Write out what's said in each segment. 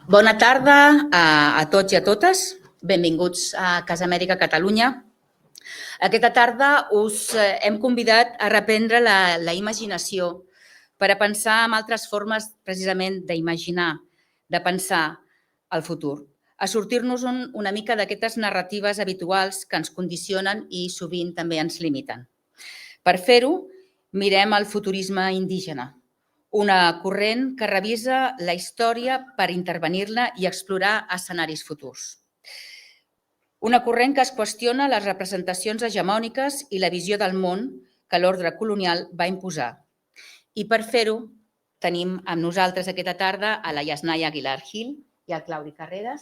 Bona tarda a tots i a totes. Benvinguts a Casa Amèrica Catalunya. Aquesta tarda us hem convidat a reprendre la imaginació per a pensar en altres formes precisament d'imaginar, de pensar el futur, a sortir-nos una mica d'aquestes narratives habituals que ens condicionen i sovint també ens limiten. Per fer-ho, mirem el futurisme indígena, una corrent que revisa la història per intervenir-la i explorar escenaris futurs. Una corrent que es qüestiona les representacions hegemòniques i la visió del món que l'ordre colonial va imposar. I per fer-ho tenim amb nosaltres aquesta tarda a la Yasnaya Aguilar Gil i al Claudi Carreras,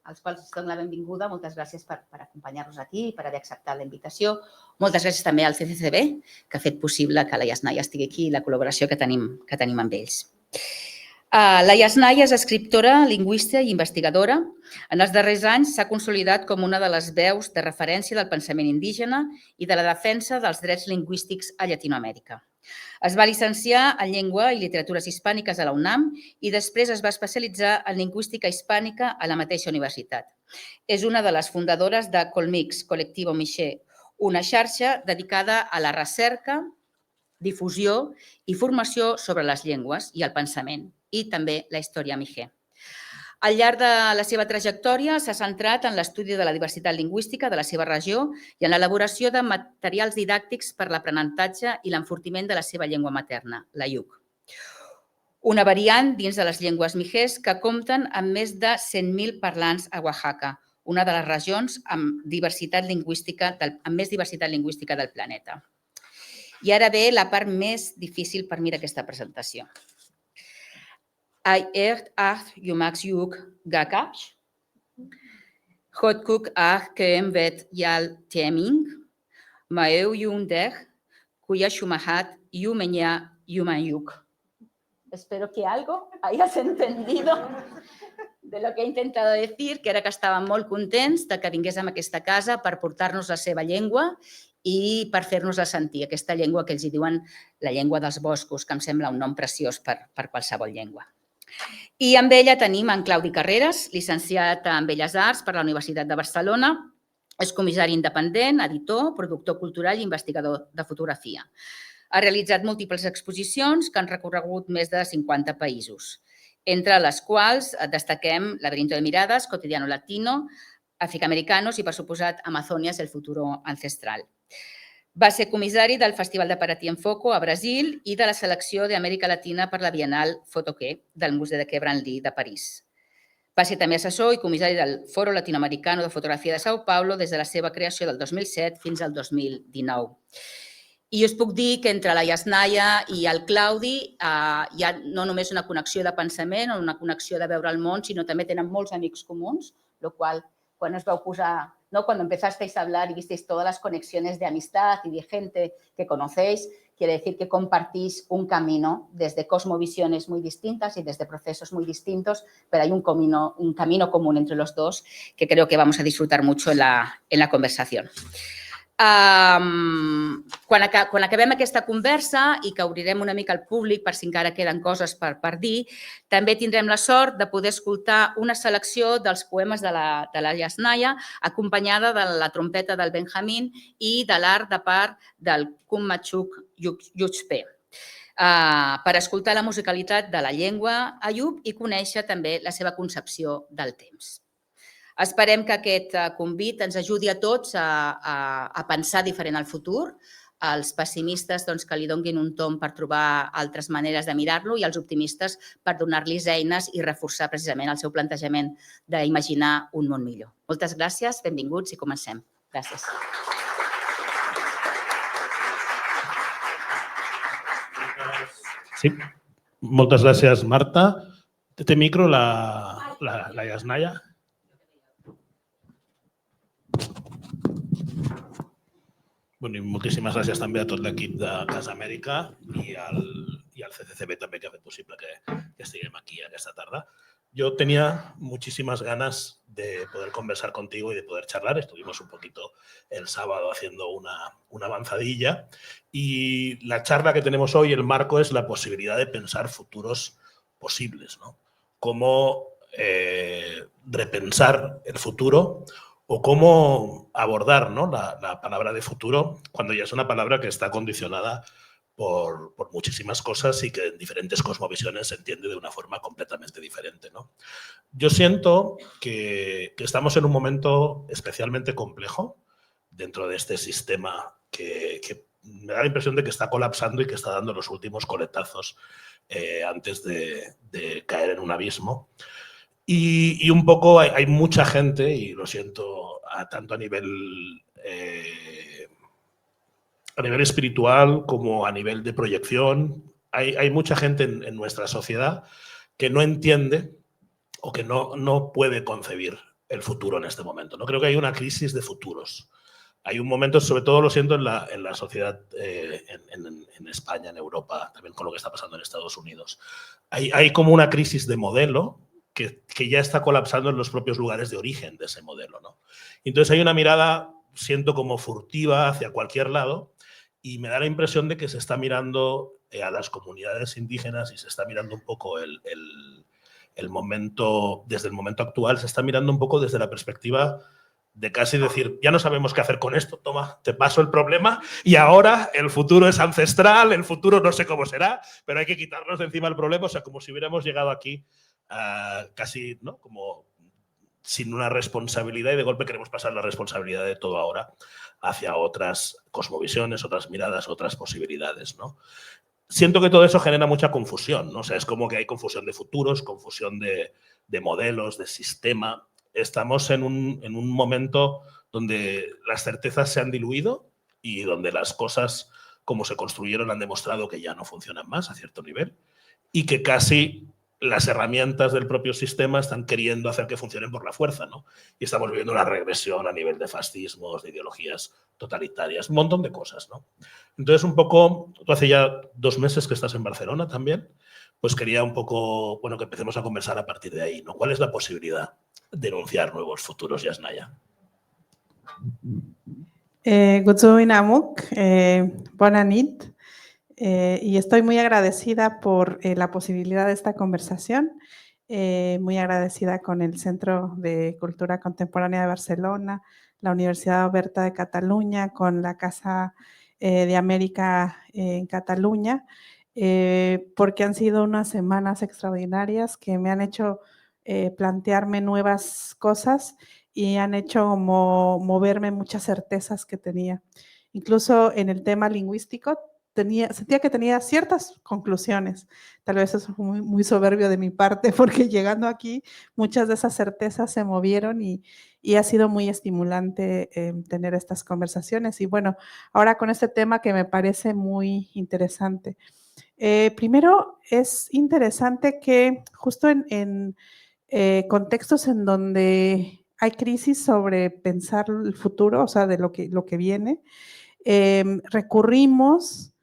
als quals us dono la benvinguda. Moltes gràcies per acompanyar-nos aquí i per haver acceptat la invitació. Moltes gràcies també al CCCB, que ha fet possible que la Yasnaya estigui aquí i la col·laboració que tenim amb ells. La Yasnaya és escriptora, lingüista i investigadora. En els darrers anys s'ha consolidat com una de les veus de referència del pensament indígena i de la defensa dels drets lingüístics a Llatinoamèrica. Es va llicenciar en Llengua i Literatures Hispàniques a la UNAM i després es va especialitzar en Lingüística Hispànica a la mateixa universitat. És una de les fundadores de Colmix, Colectivo Mixe, una xarxa dedicada a la recerca, difusió i formació sobre les llengües i el pensament, i també la història Mixe. Al llarg de la seva trajectòria s'ha centrat en l'estudi de la diversitat lingüística de la seva regió i en l'elaboració de materials didàctics per l'aprenentatge i l'enfortiment de la seva llengua materna, la Yuk. Una variant dins de les llengües mijes que compten amb més de 100.000 parlants a Oaxaca, una de les regions amb més diversitat lingüística del planeta. I ara ve la part més difícil per mi d'aquesta presentació. I echt acht jumax juk gakash. Hot cook ach kem vet yal teming. Maeu yundeg cuya shumahat yumenya yumayuk. Espero que algo hayas entendido de lo que he intentado decir, que era que estàvem molt contents de que vingués a aquesta casa per portar-nos la seva llengua i per fer-nos-la sentir, aquesta llengua que ells hi diuen la llengua dels boscos, que em sembla un nom preciós per qualsevol llengua. I amb ella tenim en Claudi Carreras, llicenciat en Belles Arts per la Universitat de Barcelona, és comissari independent, editor, productor cultural i investigador de fotografia. Ha realitzat múltiples exposicions que han recorregut més de 50 països, entre les quals destaquem Laberinto de Miradas, Cotidiano Latino, Africaamericanos i, per suposat, Amazonias, el futuro ancestral. Va ser comissari del Festival de Paraty en Foco a Brasil i de la selecció d'Amèrica Latina per la Bienal Fotoqué del Museu de Quai Branly de París. Va ser també assessor i comissari del Foro Latinoamericano de Fotografia de São Paulo des de la seva creació del 2007 fins al 2019. I us puc dir que entre la Yasnaya i el Claudi hi ha no només una connexió de pensament o una connexió de veure el món, sinó també tenen molts amics comuns, lo cual, quan es vau posar, cuando empezasteis a hablar y visteis todas las conexiones de amistad y de gente que conocéis, quiere decir que compartís un camino desde cosmovisiones muy distintas y desde procesos muy distintos, pero hay un camino común entre los dos que creo que vamos a disfrutar mucho en la conversación. Quan acabem aquesta conversa i que obrirem una mica al públic per si encara queden coses per dir, també tindrem la sort de poder escoltar una selecció dels poemes de la Yasnaya acompanyada de la trompeta del Benjamín i de l'art de part del Kumachuk Yuchpe per escoltar la musicalitat de la llengua Ayub i conèixer també la seva concepció del temps. Esperem que aquest convit ens ajudi a tots a pensar diferent al futur, als pessimistes que li donin un tomb per trobar altres maneres de mirar-lo i als optimistes per donar-los eines i reforçar precisament el seu plantejament d'imaginar un món millor. Moltes gràcies, benvinguts i comencem. Gràcies. Sí, moltes gràcies, Marta. Té micro la Yasnaya? Moltíssimes gràcies també a tot l'equip de Casa Amèrica i al CCCB també que ha fet possible que estiguem aquí aquesta tarda. Yo tenía muchísimas ganas de poder conversar contigo y de poder charlar. Estuvimos un poquito el sábado haciendo una avanzadilla y la charla que tenemos hoy, el marco es la posibilidad de pensar futuros posibles, ¿no? cómo repensar el futuro o cómo abordar, ¿no?, la palabra de futuro cuando ya es una palabra que está condicionada por muchísimas cosas y que en diferentes cosmovisiones se entiende de una forma completamente diferente, ¿no? Yo siento que estamos en un momento especialmente complejo dentro de este sistema que me da la impresión de que está colapsando y que está dando los últimos coletazos antes de caer en un abismo. Y un poco hay mucha gente, y lo siento, tanto a nivel espiritual como a nivel de proyección, hay mucha gente en nuestra sociedad que no entiende o que no puede concebir el futuro en este momento. No creo que hay una crisis de futuros. Hay un momento, sobre todo lo siento en la sociedad en España, en Europa, también con lo que está pasando en Estados Unidos. Hay como una crisis de modelo que ya está colapsando en los propios lugares de origen de ese modelo, ¿no? Entonces hay una mirada, siento, como furtiva hacia cualquier lado, y me da la impresión de que se está mirando a las comunidades indígenas y se está mirando un poco el momento, desde el momento actual, se está mirando un poco desde la perspectiva de casi decir, ya no sabemos qué hacer con esto, toma, te paso el problema y ahora el futuro es ancestral, el futuro no sé cómo será, pero hay que quitarnos de encima el problema, o sea, como si hubiéramos llegado aquí casi, ¿no?, como sin una responsabilidad, y de golpe queremos pasar la responsabilidad de todo ahora hacia otras cosmovisiones, otras miradas, otras posibilidades, ¿no? Siento que todo eso genera mucha confusión, ¿no? O sea, es como que hay confusión de futuros, confusión de modelos, de sistema. Estamos en un momento donde las certezas se han diluido y donde las cosas, como se construyeron, han demostrado que ya no funcionan más a cierto nivel y que casi las herramientas del propio sistema están queriendo hacer que funcionen por la fuerza, ¿no? Y estamos viendo una regresión a nivel de fascismos, de ideologías totalitarias, un montón de cosas, ¿no? Entonces, un poco, tú hace ya 2 meses que estás en Barcelona también, pues quería un poco, bueno, que empecemos a conversar a partir de ahí, ¿no? ¿Cuál es la posibilidad de enunciar nuevos futuros, Yasnaya? Gutsuin Amuk, bona nit, y estoy muy agradecida por la posibilidad de esta conversación, muy agradecida con el Centro de Cultura Contemporánea de Barcelona, la Universidad Oberta de Cataluña, con la Casa de América en Cataluña, porque han sido unas semanas extraordinarias que me han hecho plantearme nuevas cosas y han hecho como moverme muchas certezas que tenía. Incluso en el tema lingüístico sentía que tenía ciertas conclusiones. Tal vez eso fue muy soberbio de mi parte, porque llegando aquí muchas de esas certezas se movieron y ha sido muy estimulante tener estas conversaciones. Y bueno, ahora con este tema que me parece muy interesante. Primero, es interesante que justo en contextos en donde hay crisis sobre pensar el futuro, o sea, de lo que viene, recurrimos,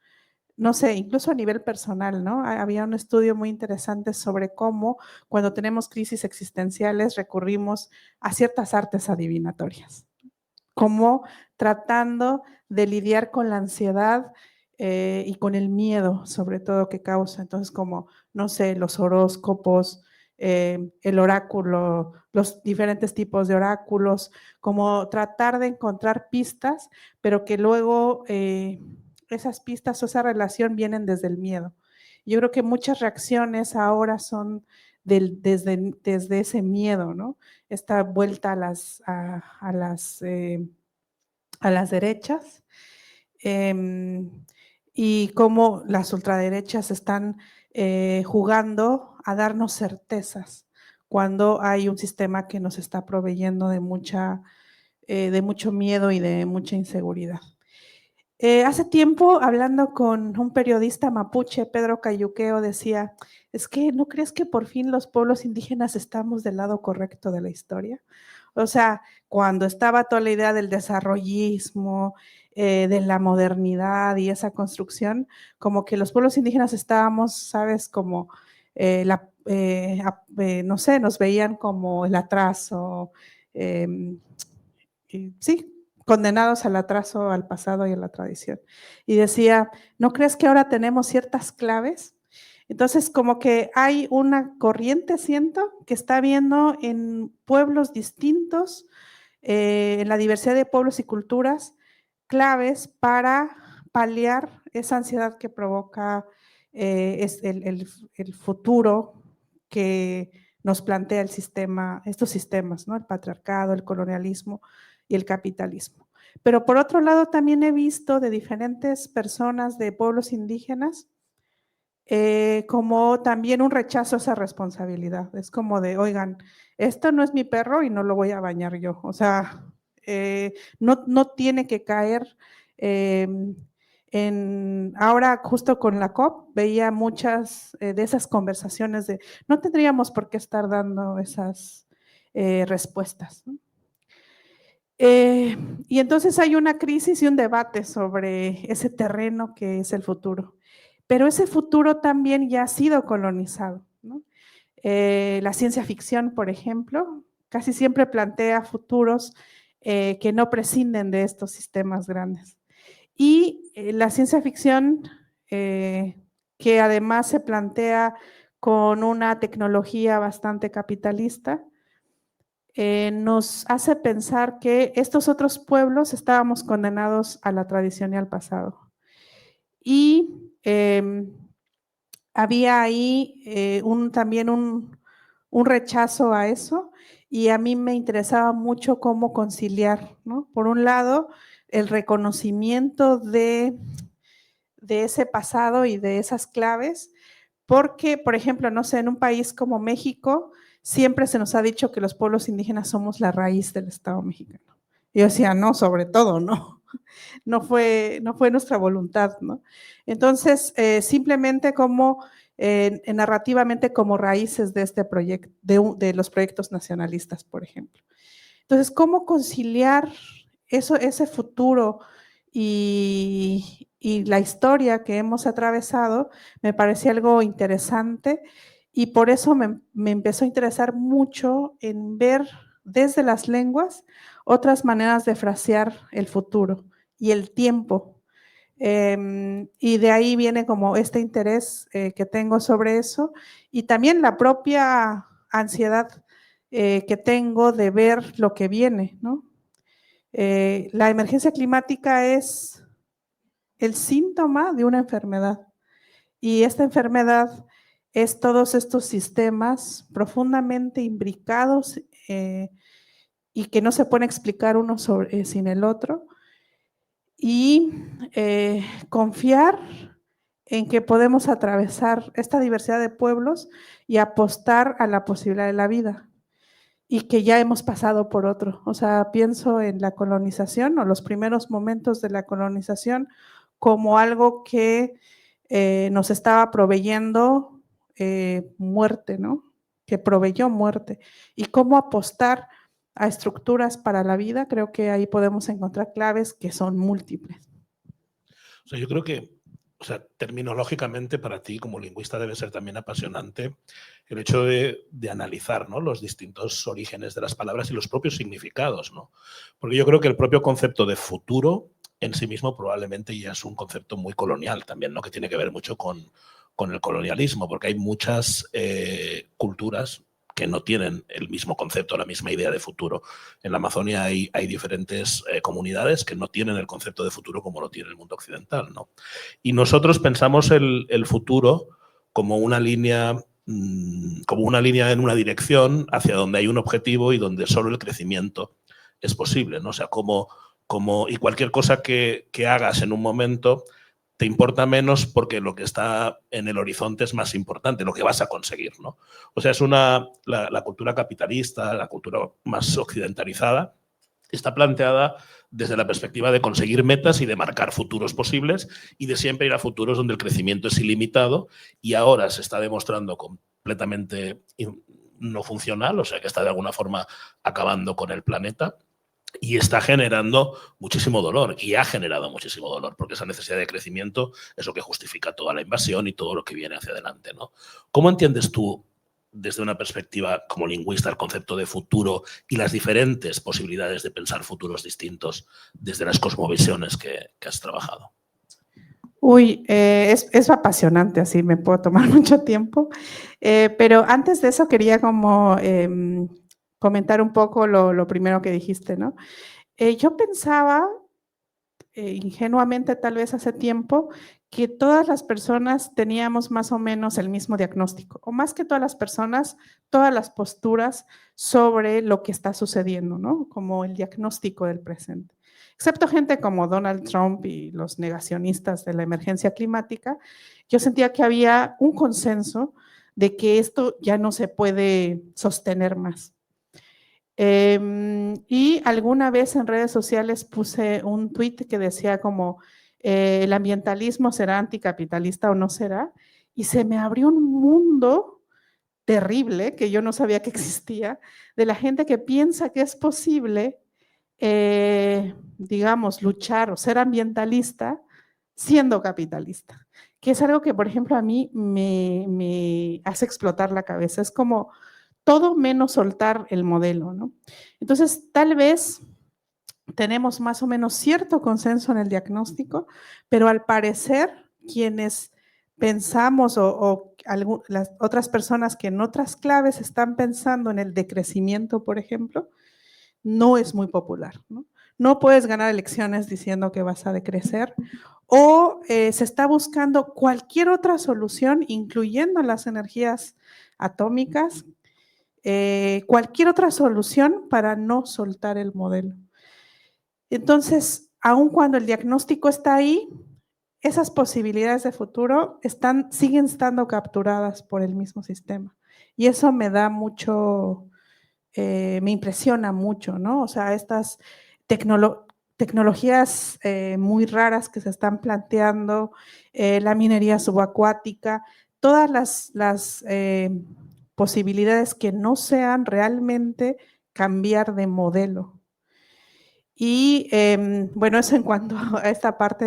no sé, incluso a nivel personal, ¿no? Había un estudio muy interesante sobre cómo cuando tenemos crisis existenciales recurrimos a ciertas artes adivinatorias, como tratando de lidiar con la ansiedad y con el miedo, sobre todo, que causa. Entonces, como, no sé, los horóscopos, el oráculo, los diferentes tipos de oráculos, como tratar de encontrar pistas, pero que luego esas pistas o esa relación vienen desde el miedo. Yo creo que muchas reacciones ahora son desde ese miedo, ¿no? Esta vuelta a las derechas, y cómo las ultraderechas están jugando a darnos certezas cuando hay un sistema que nos está proveyendo de mucho miedo y de mucha inseguridad. Hace tiempo, hablando con un periodista mapuche, Pedro Cayuqueo, decía, es que ¿no crees que por fin los pueblos indígenas estamos del lado correcto de la historia? O sea, cuando estaba toda la idea del desarrollismo, de la modernidad y esa construcción, como que los pueblos indígenas estábamos, ¿sabes? Como, no sé, nos veían como el atraso, sí, condenados al atraso, al pasado y a la tradición. Y decía, ¿no crees que ahora tenemos ciertas claves Entonces, como que hay una corriente, siento, que está viendo en pueblos distintos, en la diversidad de pueblos y culturas, claves para paliar esa ansiedad que provoca el futuro que nos plantea el sistema, estos sistemas, ¿no? El patriarcado, el colonialismo y el capitalismo. Pero por otro lado, también he visto de diferentes personas de pueblos indígenas como también un rechazo a esa responsabilidad. Es como de, oigan, esto no es mi perro y no lo voy a bañar yo. O sea, no tiene que caer ahora justo con la COP veía muchas de esas conversaciones de no tendríamos por qué estar dando esas respuestas, ¿no? Y entonces hay una crisis y un debate sobre ese terreno que es el futuro. Pero ese futuro también ya ha sido colonizado, ¿no? La ciencia ficción, por ejemplo, casi siempre plantea futuros que no prescinden de estos sistemas grandes. Y la ciencia ficción, que además se plantea con una tecnología bastante capitalista, nos hace pensar que estos otros pueblos estábamos condenados a la tradición y al pasado. Y había ahí también un rechazo a eso, y a mí me interesaba mucho cómo conciliar, ¿no? Por un lado, el reconocimiento de ese pasado y de esas claves, porque, por ejemplo, no sé, en un país como México, siempre se nos ha dicho que los pueblos indígenas somos la raíz del Estado mexicano. Y yo decía, no, sobre todo, no. No fue nuestra voluntad, ¿no? Entonces, simplemente como narrativamente como raíces de este proyecto, de los proyectos nacionalistas, por ejemplo. Entonces, ¿cómo conciliar ese futuro y la historia que hemos atravesado? Me parecía algo interesante y por eso me empezó a interesar mucho en ver desde las lenguas otras maneras de frasear el futuro y el tiempo. Y de ahí viene como este interés que tengo sobre eso y también la propia ansiedad que tengo de ver lo que viene, ¿no? La emergencia climática es el síntoma de una enfermedad y esta enfermedad es todos estos sistemas profundamente imbricados y que no se puede explicar uno sin el otro y confiar en que podemos atravesar esta diversidad de pueblos y apostar a la posibilidad de la vida y que ya hemos pasado por otro. O sea, pienso en la colonización o los primeros momentos de la colonización como algo que nos estaba proveyendo muerte, ¿no? Que proveyó muerte. Y cómo apostar a estructuras para la vida, creo que ahí podemos encontrar claves que son múltiples. O sea, yo creo que, o sea, terminológicamente para ti como lingüista debe ser también apasionante el hecho de analizar, ¿no?, los distintos orígenes de las palabras y los propios significados, ¿no? Porque yo creo que el propio concepto de futuro en sí mismo probablemente ya es un concepto muy colonial también, ¿no?, que tiene que ver mucho con el colonialismo, porque hay muchas culturas que no tienen el mismo concepto, la misma idea de futuro. En la Amazonia hay diferentes comunidades que no tienen el concepto de futuro como lo tiene el mundo occidental, ¿no? Y nosotros pensamos el futuro como una línea en una dirección hacia donde hay un objetivo y donde solo el crecimiento es posible, ¿no? O sea, y cualquier cosa que hagas en un momento te importa menos porque lo que está en el horizonte es más importante, lo que vas a conseguir, ¿no? O sea, es la cultura capitalista, la cultura más occidentalizada, está planteada desde la perspectiva de conseguir metas y de marcar futuros posibles y de siempre ir a futuros donde el crecimiento es ilimitado y ahora se está demostrando completamente no funcional, o sea, que está de alguna forma acabando con el planeta. Y está generando muchísimo dolor y ha generado muchísimo dolor porque esa necesidad de crecimiento es lo que justifica toda la invasión y todo lo que viene hacia adelante, ¿no? ¿Cómo entiendes tú, desde una perspectiva como lingüista, el concepto de futuro y las diferentes posibilidades de pensar futuros distintos desde las cosmovisiones que has trabajado? Uy, es apasionante, así me puedo tomar mucho tiempo, pero antes de eso quería como comentar un poco lo primero que dijiste, ¿no? Yo pensaba, ingenuamente tal vez hace tiempo, que todas las personas teníamos más o menos el mismo diagnóstico, o más que todas las personas, todas las posturas sobre lo que está sucediendo, ¿no? Como el diagnóstico del presente. Excepto gente como Donald Trump y los negacionistas de la emergencia climática, yo sentía que había un consenso de que esto ya no se puede sostener más. Y alguna vez en redes sociales puse un tweet que decía como, el ambientalismo será anticapitalista o no será, y se me abrió un mundo terrible que yo no sabía que existía, de la gente que piensa que es posible, digamos, luchar o ser ambientalista siendo capitalista, que es algo que, por ejemplo, a mí me hace explotar la cabeza. Es como todo menos soltar el modelo, ¿no? Entonces, tal vez tenemos más o menos cierto consenso en el diagnóstico, pero al parecer quienes pensamos o las otras personas que en otras claves están pensando en el decrecimiento, por ejemplo, no es muy popular, ¿no? No puedes ganar elecciones diciendo que vas a decrecer o se está buscando cualquier otra solución, incluyendo las energías atómicas, cualquier otra solución para no soltar el modelo. Entonces, aun cuando el diagnóstico está ahí, esas posibilidades de futuro siguen estando capturadas por el mismo sistema. Y eso me da mucho, me impresiona mucho, ¿no? O sea, estas tecnologías muy raras que se están planteando, la minería subacuática, todas las posibilidades que no sean realmente cambiar de modelo. Y bueno, eso en cuanto a esta parte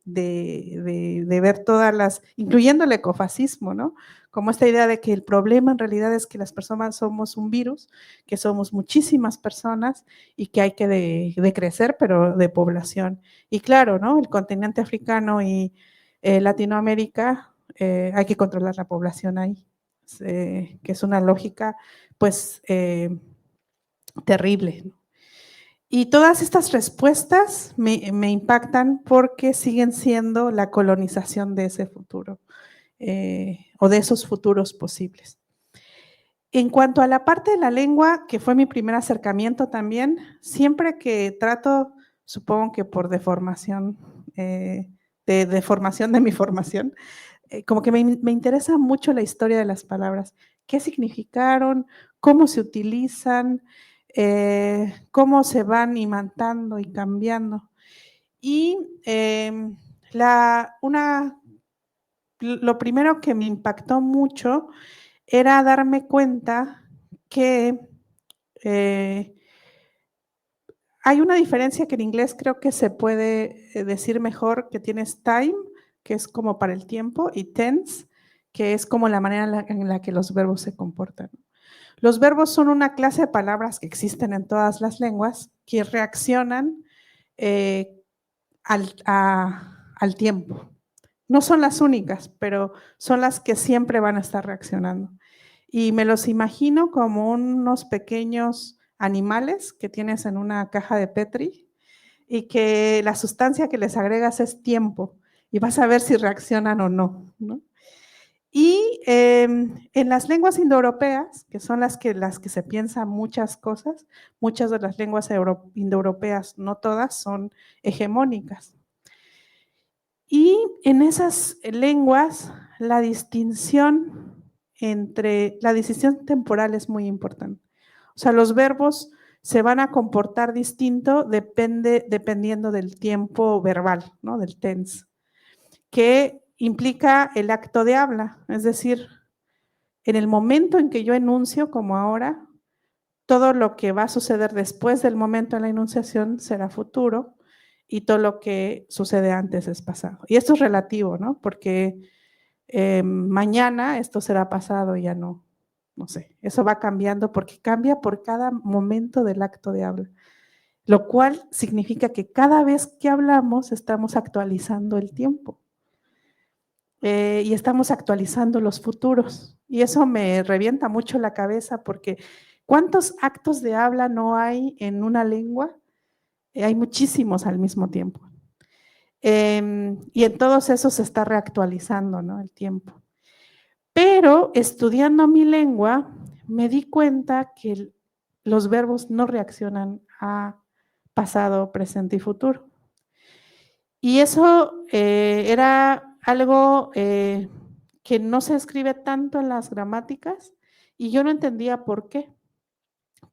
de ver todas las, incluyendo el ecofascismo, ¿no? Como esta idea de que el problema en realidad es que las personas somos un virus, que somos muchísimas personas y que hay que decrecer, pero de población. Y claro, ¿no? El continente africano y Latinoamérica, hay que controlar la población ahí, que es una lógica, pues, terrible, ¿no? Y todas estas respuestas me impactan porque siguen siendo la colonización de ese futuro o de esos futuros posibles. En cuanto a la parte de la lengua, que fue mi primer acercamiento también, siempre que trato, supongo que por deformación, de formación de mi formación, como que me interesa mucho la historia de las palabras, qué significaron, cómo se utilizan, cómo se van imantando y cambiando. Y lo primero que me impactó mucho era darme cuenta que hay una diferencia que en inglés creo que se puede decir mejor, que tienes time, que es como para el tiempo, y tense, que es como la manera en la que los verbos se comportan. Los verbos son una clase de palabras que existen en todas las lenguas que reaccionan al tiempo. No son las únicas, pero son las que siempre van a estar reaccionando. Y me los imagino como unos pequeños animales que tienes en una caja de Petri y que la sustancia que les agregas es tiempo y vas a ver si reaccionan o no, ¿no? Y en las lenguas indoeuropeas, que son las que se piensan muchas cosas, muchas de las lenguas indoeuropeas, no todas, son hegemónicas. Y en esas lenguas, la distinción temporal es muy importante. O sea, los verbos se van a comportar distinto dependiendo del tiempo verbal, ¿no? Del tense, que implica el acto de habla, es decir, en el momento en que yo enuncio, como ahora, todo lo que va a suceder después del momento de la enunciación será futuro y todo lo que sucede antes es pasado. Y esto es relativo, ¿no? Porque mañana esto será pasado y ya no sé. Eso va cambiando porque cambia por cada momento del acto de habla, lo cual significa que cada vez que hablamos estamos actualizando el tiempo. y estamos actualizando los futuros. Y eso me revienta mucho la cabeza porque ¿cuántos actos de habla no hay en una lengua? Hay muchísimos al mismo tiempo. Y en todos esos se está reactualizando, ¿no? El tiempo. Pero estudiando mi lengua, me di cuenta que los verbos no reaccionan a pasado, presente y futuro. Y eso era algo que no se escribe tanto en las gramáticas y yo no entendía por qué.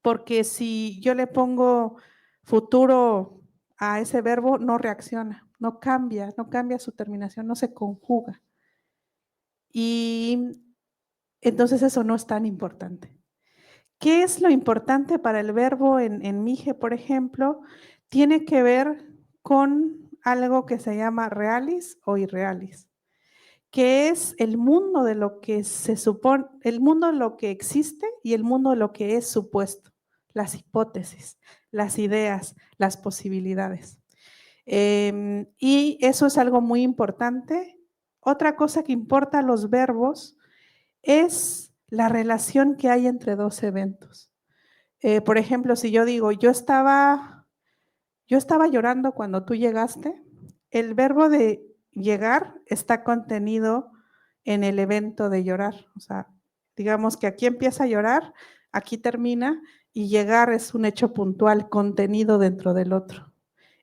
Porque si yo le pongo futuro a ese verbo, no reacciona, no cambia su terminación, no se conjuga. Y entonces eso no es tan importante. ¿Qué es lo importante para el verbo en Mije, por ejemplo? Tiene que ver con algo que se llama realis o irrealis, que es el mundo de lo que se supone, el mundo de lo que existe y el mundo de lo que es supuesto, las hipótesis, las ideas, las posibilidades. Y eso es algo muy importante. Otra cosa que importa a los verbos es la relación que hay entre dos eventos. Por ejemplo, si yo digo, yo estaba llorando cuando tú llegaste, el verbo de llegar está contenido en el evento de llorar. O sea, digamos que aquí empieza a llorar, aquí termina, y llegar es un hecho puntual contenido dentro del otro.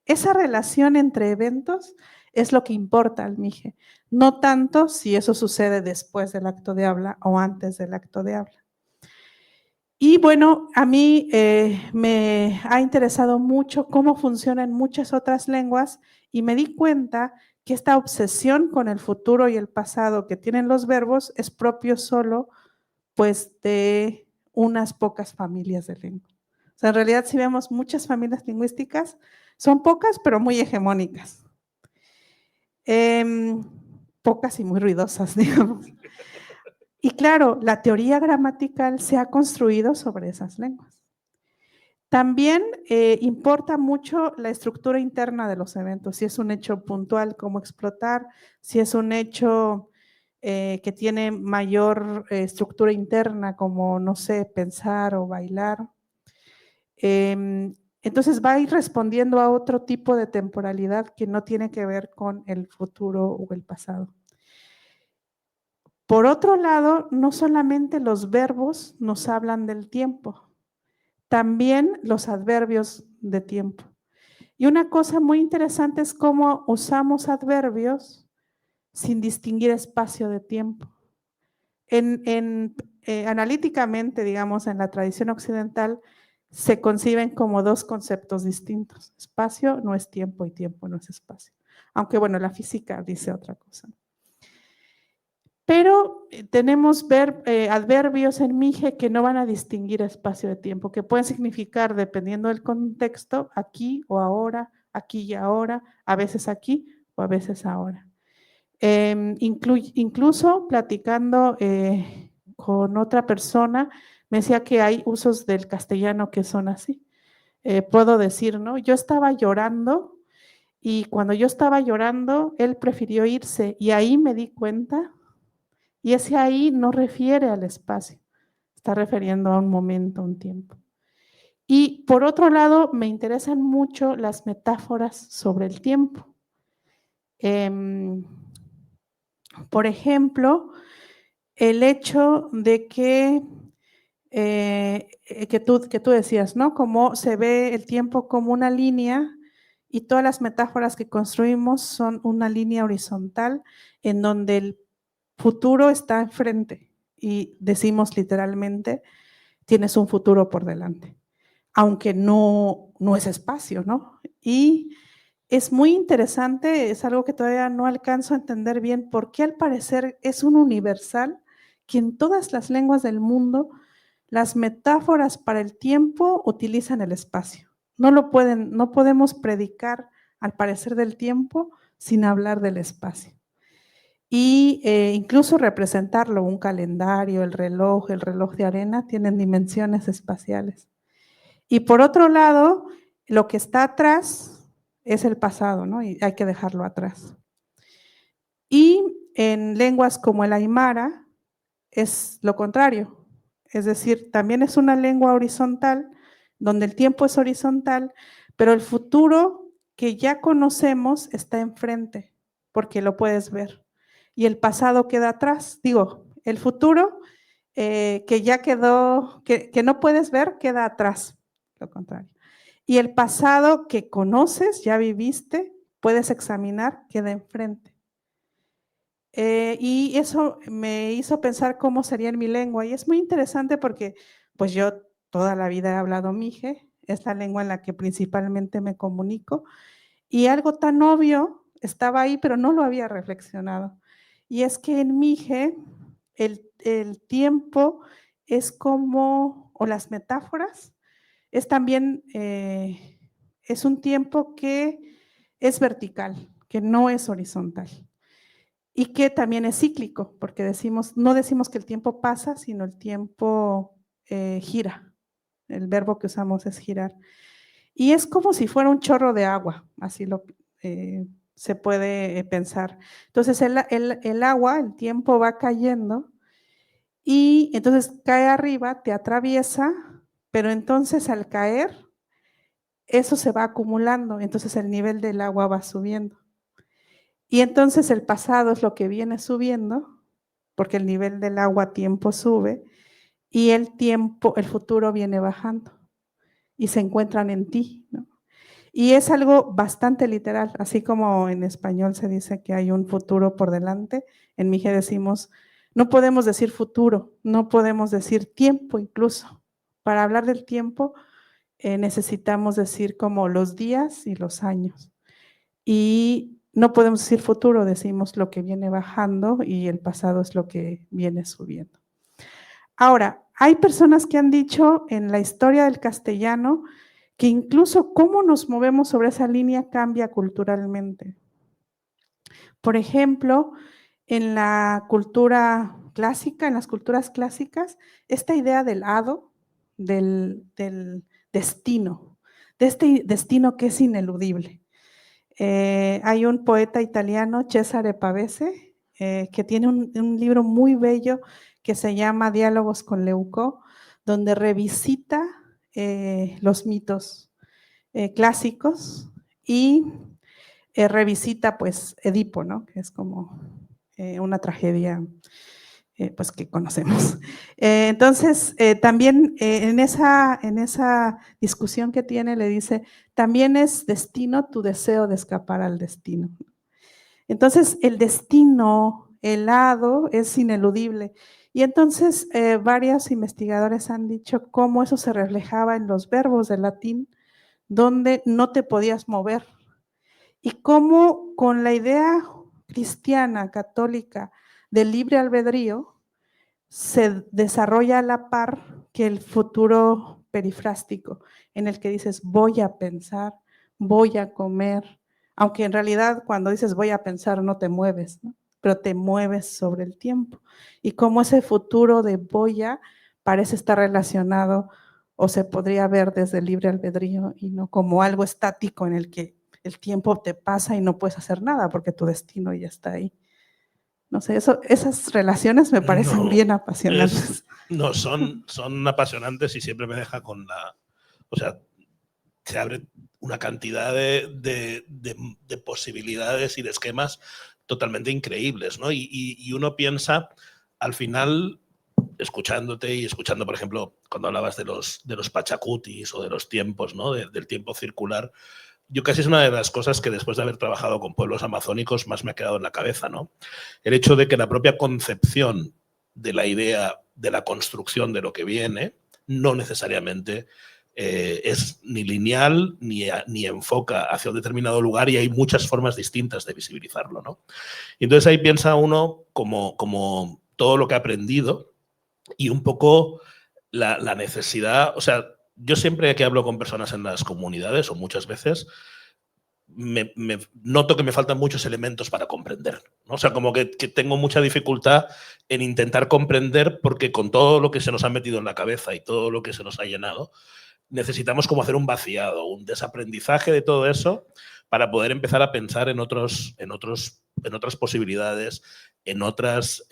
Esa relación entre eventos es lo que importa al Mije, no tanto si eso sucede después del acto de habla o antes del acto de habla. Y bueno, a mí me ha interesado mucho cómo funciona en muchas otras lenguas y me di cuenta que esta obsesión con el futuro y el pasado que tienen los verbos es propio solo pues de unas pocas familias de lengua. O sea, en realidad si vemos muchas familias lingüísticas, son pocas pero muy hegemónicas. Pocas y muy ruidosas, digamos. Y claro, la teoría gramatical se ha construido sobre esas lenguas. También importa mucho la estructura interna de los eventos, si es un hecho puntual, cómo explotar, si es un hecho que tiene mayor estructura interna, como, no sé, pensar o bailar. Entonces va a ir respondiendo a otro tipo de temporalidad que no tiene que ver con el futuro o el pasado. Por otro lado, no solamente los verbos nos hablan del tiempo, también los adverbios de tiempo. Y una cosa muy interesante es cómo usamos adverbios sin distinguir espacio de tiempo. Analíticamente, digamos, en la tradición occidental, se conciben como dos conceptos distintos. Espacio no es tiempo y tiempo no es espacio. Aunque, bueno, la física dice otra cosa. Pero tenemos adverbios en Mije que no van a distinguir espacio de tiempo, que pueden significar, dependiendo del contexto, aquí o ahora, aquí y ahora, a veces aquí o a veces ahora. Incluso platicando con otra persona, me decía que hay usos del castellano que son así. Puedo decir, ¿no? Yo estaba llorando y cuando yo estaba llorando, él prefirió irse y ahí me di cuenta. Y ese ahí no refiere al espacio, está refiriendo a un momento, un tiempo. Y por otro lado, me interesan mucho las metáforas sobre el tiempo. Por ejemplo, el hecho de que tú decías, ¿no? Cómo se ve el tiempo como una línea y todas las metáforas que construimos son una línea horizontal en donde el futuro está enfrente y decimos literalmente, tienes un futuro por delante, aunque no es espacio, ¿no? Y es muy interesante, es algo que todavía no alcanzo a entender bien, porque al parecer es un universal que en todas las lenguas del mundo las metáforas para el tiempo utilizan el espacio. No podemos predicar al parecer del tiempo sin hablar del espacio. Y incluso representarlo, un calendario, el reloj de arena, tienen dimensiones espaciales. Y por otro lado, lo que está atrás es el pasado, ¿no? Y hay que dejarlo atrás. Y en lenguas como el aymara es lo contrario. Es decir, también es una lengua horizontal, donde el tiempo es horizontal, pero el futuro que ya conocemos está enfrente, porque lo puedes ver. Y el pasado queda atrás. Digo, el futuro que ya quedó, que no puedes ver, queda atrás, lo contrario. Y el pasado que conoces, ya viviste, puedes examinar, queda enfrente. Y eso me hizo pensar cómo sería en mi lengua. Y es muy interesante porque pues yo toda la vida he hablado mije, es la lengua en la que principalmente me comunico. Y algo tan obvio estaba ahí, pero no lo había reflexionado. Y es que en mije el tiempo es como, o las metáforas, es también, es un tiempo que es vertical, que no es horizontal. Y que también es cíclico, porque decimos, no decimos que el tiempo pasa, sino el tiempo gira. El verbo que usamos es girar. Y es como si fuera un chorro de agua, así se puede pensar. Entonces el agua, el tiempo va cayendo y entonces cae arriba, te atraviesa, pero entonces al caer, eso se va acumulando, entonces el nivel del agua va subiendo. Y entonces el pasado es lo que viene subiendo, porque el nivel del agua a tiempo sube, y el futuro viene bajando, y se encuentran en ti, ¿no? Y es algo bastante literal, así como en español se dice que hay un futuro por delante, en mije decimos, no podemos decir futuro, no podemos decir tiempo incluso. Para hablar del tiempo necesitamos decir como los días y los años. Y no podemos decir futuro, decimos lo que viene bajando y el pasado es lo que viene subiendo. Ahora, hay personas que han dicho en la historia del castellano que incluso cómo nos movemos sobre esa línea cambia culturalmente. Por ejemplo, en la cultura clásica, en las culturas clásicas, esta idea del hado, del destino, de este destino que es ineludible. Hay un poeta italiano, Cesare Pavese, que tiene un libro muy bello que se llama Diálogos con Leuco, donde revisita los mitos clásicos y revisita pues Edipo, ¿no? Que es como una tragedia pues que conocemos. Entonces, también en esa discusión que tiene, le dice, también es destino tu deseo de escapar al destino. Entonces, el destino, el hado, es ineludible. Y entonces, varios investigadores han dicho cómo eso se reflejaba en los verbos del latín, donde no te podías mover. Y cómo con la idea cristiana, católica, del libre albedrío, se desarrolla a la par que el futuro perifrástico, en el que dices voy a pensar, voy a comer, aunque en realidad cuando dices voy a pensar no te mueves, ¿no? Pero te mueves sobre el tiempo. Y cómo ese futuro de voy a parece estar relacionado o se podría ver desde el libre albedrío y no como algo estático en el que el tiempo te pasa y no puedes hacer nada porque tu destino ya está ahí. No sé, esas relaciones me parecen bien apasionantes. No, son apasionantes y siempre me deja con la... O sea, se abre una cantidad de posibilidades y de esquemas totalmente increíbles, ¿no? Y uno piensa, al final, escuchándote y escuchando, por ejemplo, cuando hablabas de los pachacutis o de los tiempos, ¿no? Del tiempo circular, yo casi es una de las cosas que después de haber trabajado con pueblos amazónicos más me ha quedado en la cabeza, ¿no? El hecho de que la propia concepción de la idea de la construcción de lo que viene no necesariamente es ni lineal ni enfoca hacia un determinado lugar y hay muchas formas distintas de visibilizarlo, ¿no? Y entonces ahí piensa uno como todo lo que ha aprendido y un poco la necesidad, o sea, yo siempre que hablo con personas en las comunidades, o muchas veces, noto que me faltan muchos elementos para comprender, ¿no? O sea, como que tengo mucha dificultad en intentar comprender, porque con todo lo que se nos ha metido en la cabeza y todo lo que se nos ha llenado, necesitamos como hacer un vaciado, un desaprendizaje de todo eso para poder empezar a pensar en otras posibilidades, en otras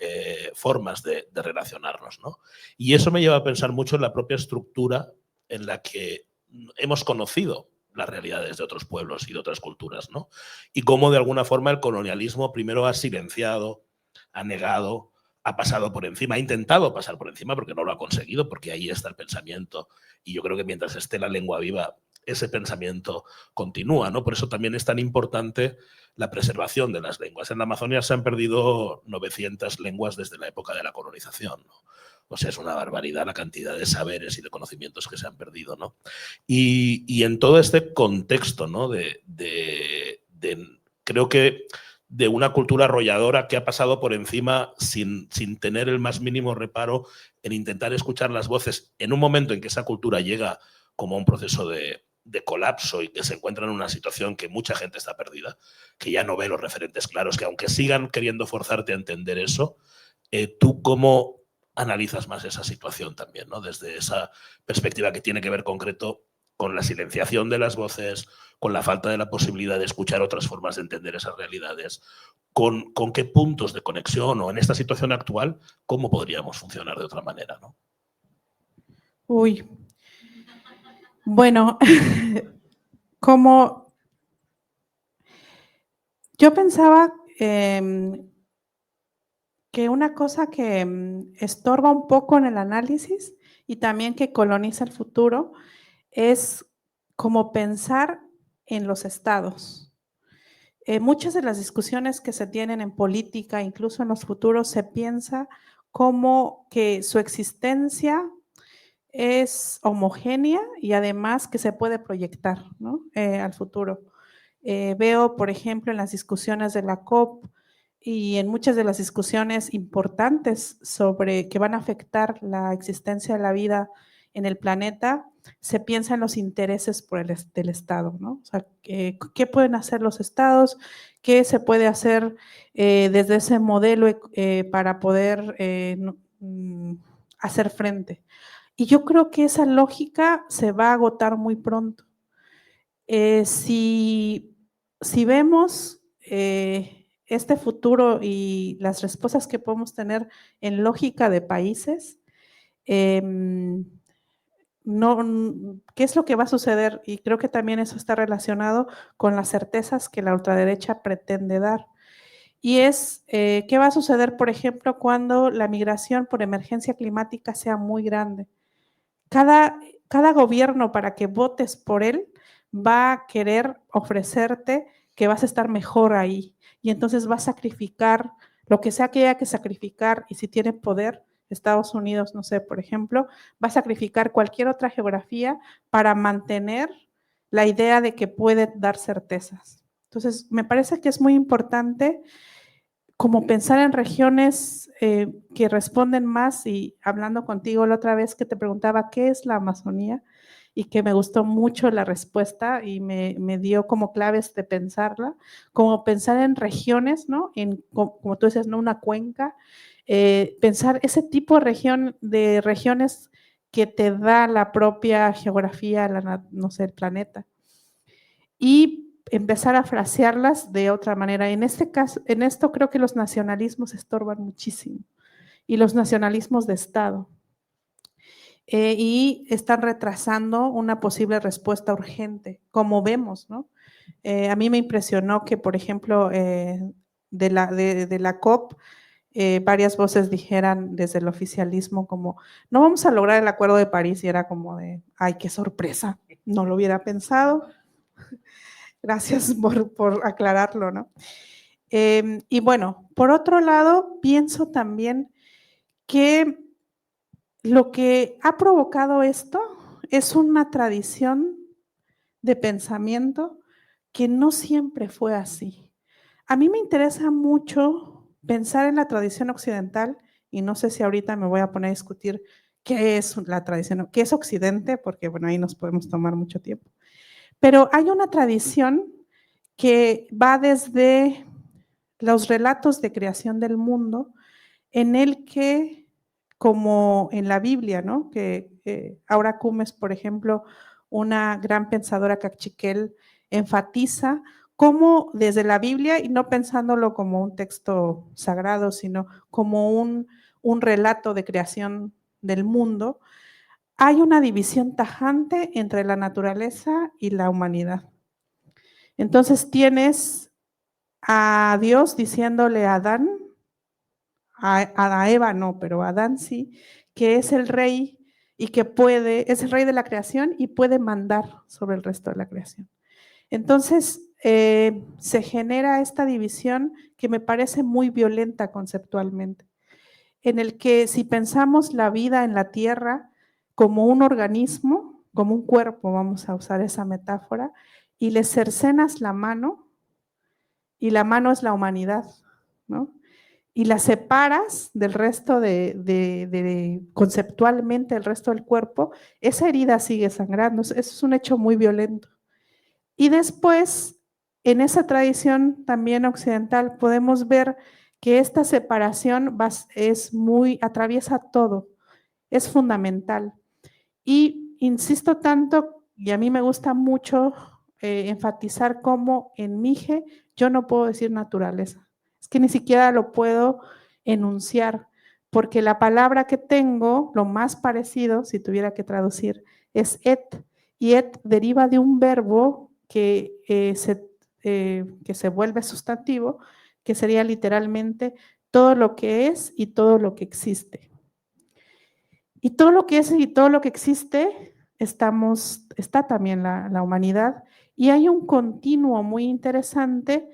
formas de relacionarnos, ¿no? Y eso me lleva a pensar mucho en la propia estructura en la que hemos conocido las realidades de otros pueblos y de otras culturas, ¿no? Y cómo de alguna forma el colonialismo primero ha silenciado, ha negado, ha pasado por encima, ha intentado pasar por encima, porque no lo ha conseguido, porque ahí está el pensamiento. Y yo creo que mientras esté la lengua viva, ese pensamiento continúa, ¿no? Por eso también es tan importante la preservación de las lenguas. En la Amazonia se han perdido 900 lenguas desde la época de la colonización, ¿no? O sea, es una barbaridad la cantidad de saberes y de conocimientos que se han perdido, ¿no? Y en todo este contexto, ¿no? Creo que de una cultura arrolladora que ha pasado por encima sin tener el más mínimo reparo en intentar escuchar las voces en un momento en que esa cultura llega como a un proceso de colapso y que se encuentra en una situación que mucha gente está perdida, que ya no ve los referentes claros, que aunque sigan queriendo forzarte a entender eso, tú cómo analizas más esa situación también, ¿no? Desde esa perspectiva que tiene que ver concreto con la silenciación de las voces, con la falta de la posibilidad de escuchar otras formas de entender esas realidades, con qué puntos de conexión, o en esta situación actual, cómo podríamos funcionar de otra manera, ¿no? Uy, bueno, como yo pensaba que una cosa que estorba un poco en el análisis y también que coloniza el futuro es como pensar en los estados. Muchas de las discusiones que se tienen en política, incluso en los futuros, se piensa como que su existencia es homogénea y además que se puede proyectar, ¿no? Al futuro. Veo, por ejemplo, en las discusiones de la COP y en muchas de las discusiones importantes sobre que van a afectar la existencia de la vida en el planeta, se piensa en los intereses del Estado, ¿no? O sea, ¿qué pueden hacer los estados? ¿Qué se puede hacer desde ese modelo para poder hacer frente? Y yo creo que esa lógica se va a agotar muy pronto. Si vemos este futuro y las respuestas que podemos tener en lógica de países, ¿qué es lo que va a suceder? Y creo que también eso está relacionado con las certezas que la ultraderecha pretende dar. Y es, ¿qué va a suceder, por ejemplo, cuando la migración por emergencia climática sea muy grande? Cada gobierno, para que votes por él, va a querer ofrecerte que vas a estar mejor ahí. Y entonces va a sacrificar lo que sea que haya que sacrificar. Y si tiene poder, Estados Unidos, no sé, por ejemplo, va a sacrificar cualquier otra geografía para mantener la idea de que puede dar certezas. Entonces, me parece que es muy importante como pensar en regiones que responden más, y hablando contigo la otra vez que te preguntaba qué es la Amazonía y que me gustó mucho la respuesta y me dio como claves de pensarla, como pensar en regiones, ¿no? Como tú dices, ¿no? Una cuenca, pensar ese tipo de regiones que te da la propia geografía, no sé, el planeta. Y empezar a frasearlas de otra manera. En este caso, en esto creo que los nacionalismos estorban muchísimo, y los nacionalismos de Estado, y están retrasando una posible respuesta urgente, como vemos, ¿no? A mí me impresionó que, por ejemplo, de la COP, varias voces dijeran desde el oficialismo como, no vamos a lograr el Acuerdo de París, y era como de, ay, qué sorpresa, no lo hubiera pensado. Gracias por aclararlo, ¿no? Y bueno, por otro lado, pienso también que lo que ha provocado esto es una tradición de pensamiento que no siempre fue así. A mí me interesa mucho pensar en la tradición occidental, y no sé si ahorita me voy a poner a discutir qué es la tradición, qué es Occidente, porque bueno, ahí nos podemos tomar mucho tiempo. Pero hay una tradición que va desde los relatos de creación del mundo, en el que, como en la Biblia, ¿no? Que Aura Cumes, por ejemplo, una gran pensadora cachiquel, enfatiza cómo desde la Biblia, y no pensándolo como un texto sagrado, sino como un relato de creación del mundo, hay una división tajante entre la naturaleza y la humanidad. Entonces tienes a Dios diciéndole a Adán, a Eva no, pero a Adán sí, que es el rey y que es el rey de la creación y puede mandar sobre el resto de la creación. Entonces, se genera esta división que me parece muy violenta conceptualmente, en el que si pensamos la vida en la tierra como un organismo, como un cuerpo, vamos a usar esa metáfora, y le cercenas la mano, y la mano es la humanidad, ¿no? Y la separas del resto conceptualmente, el resto del cuerpo, esa herida sigue sangrando. Eso es un hecho muy violento. Y después, en esa tradición también occidental, podemos ver que esta separación atraviesa todo, es fundamental. Y insisto tanto, y a mí me gusta mucho enfatizar cómo en Mije yo no puedo decir naturaleza. Es que ni siquiera lo puedo enunciar, porque la palabra que tengo, lo más parecido, si tuviera que traducir, es et. Y et deriva de un verbo que se vuelve sustantivo, que sería literalmente todo lo que es y todo lo que existe. Y todo lo que es y todo lo que existe, está también la humanidad, y hay un continuo muy interesante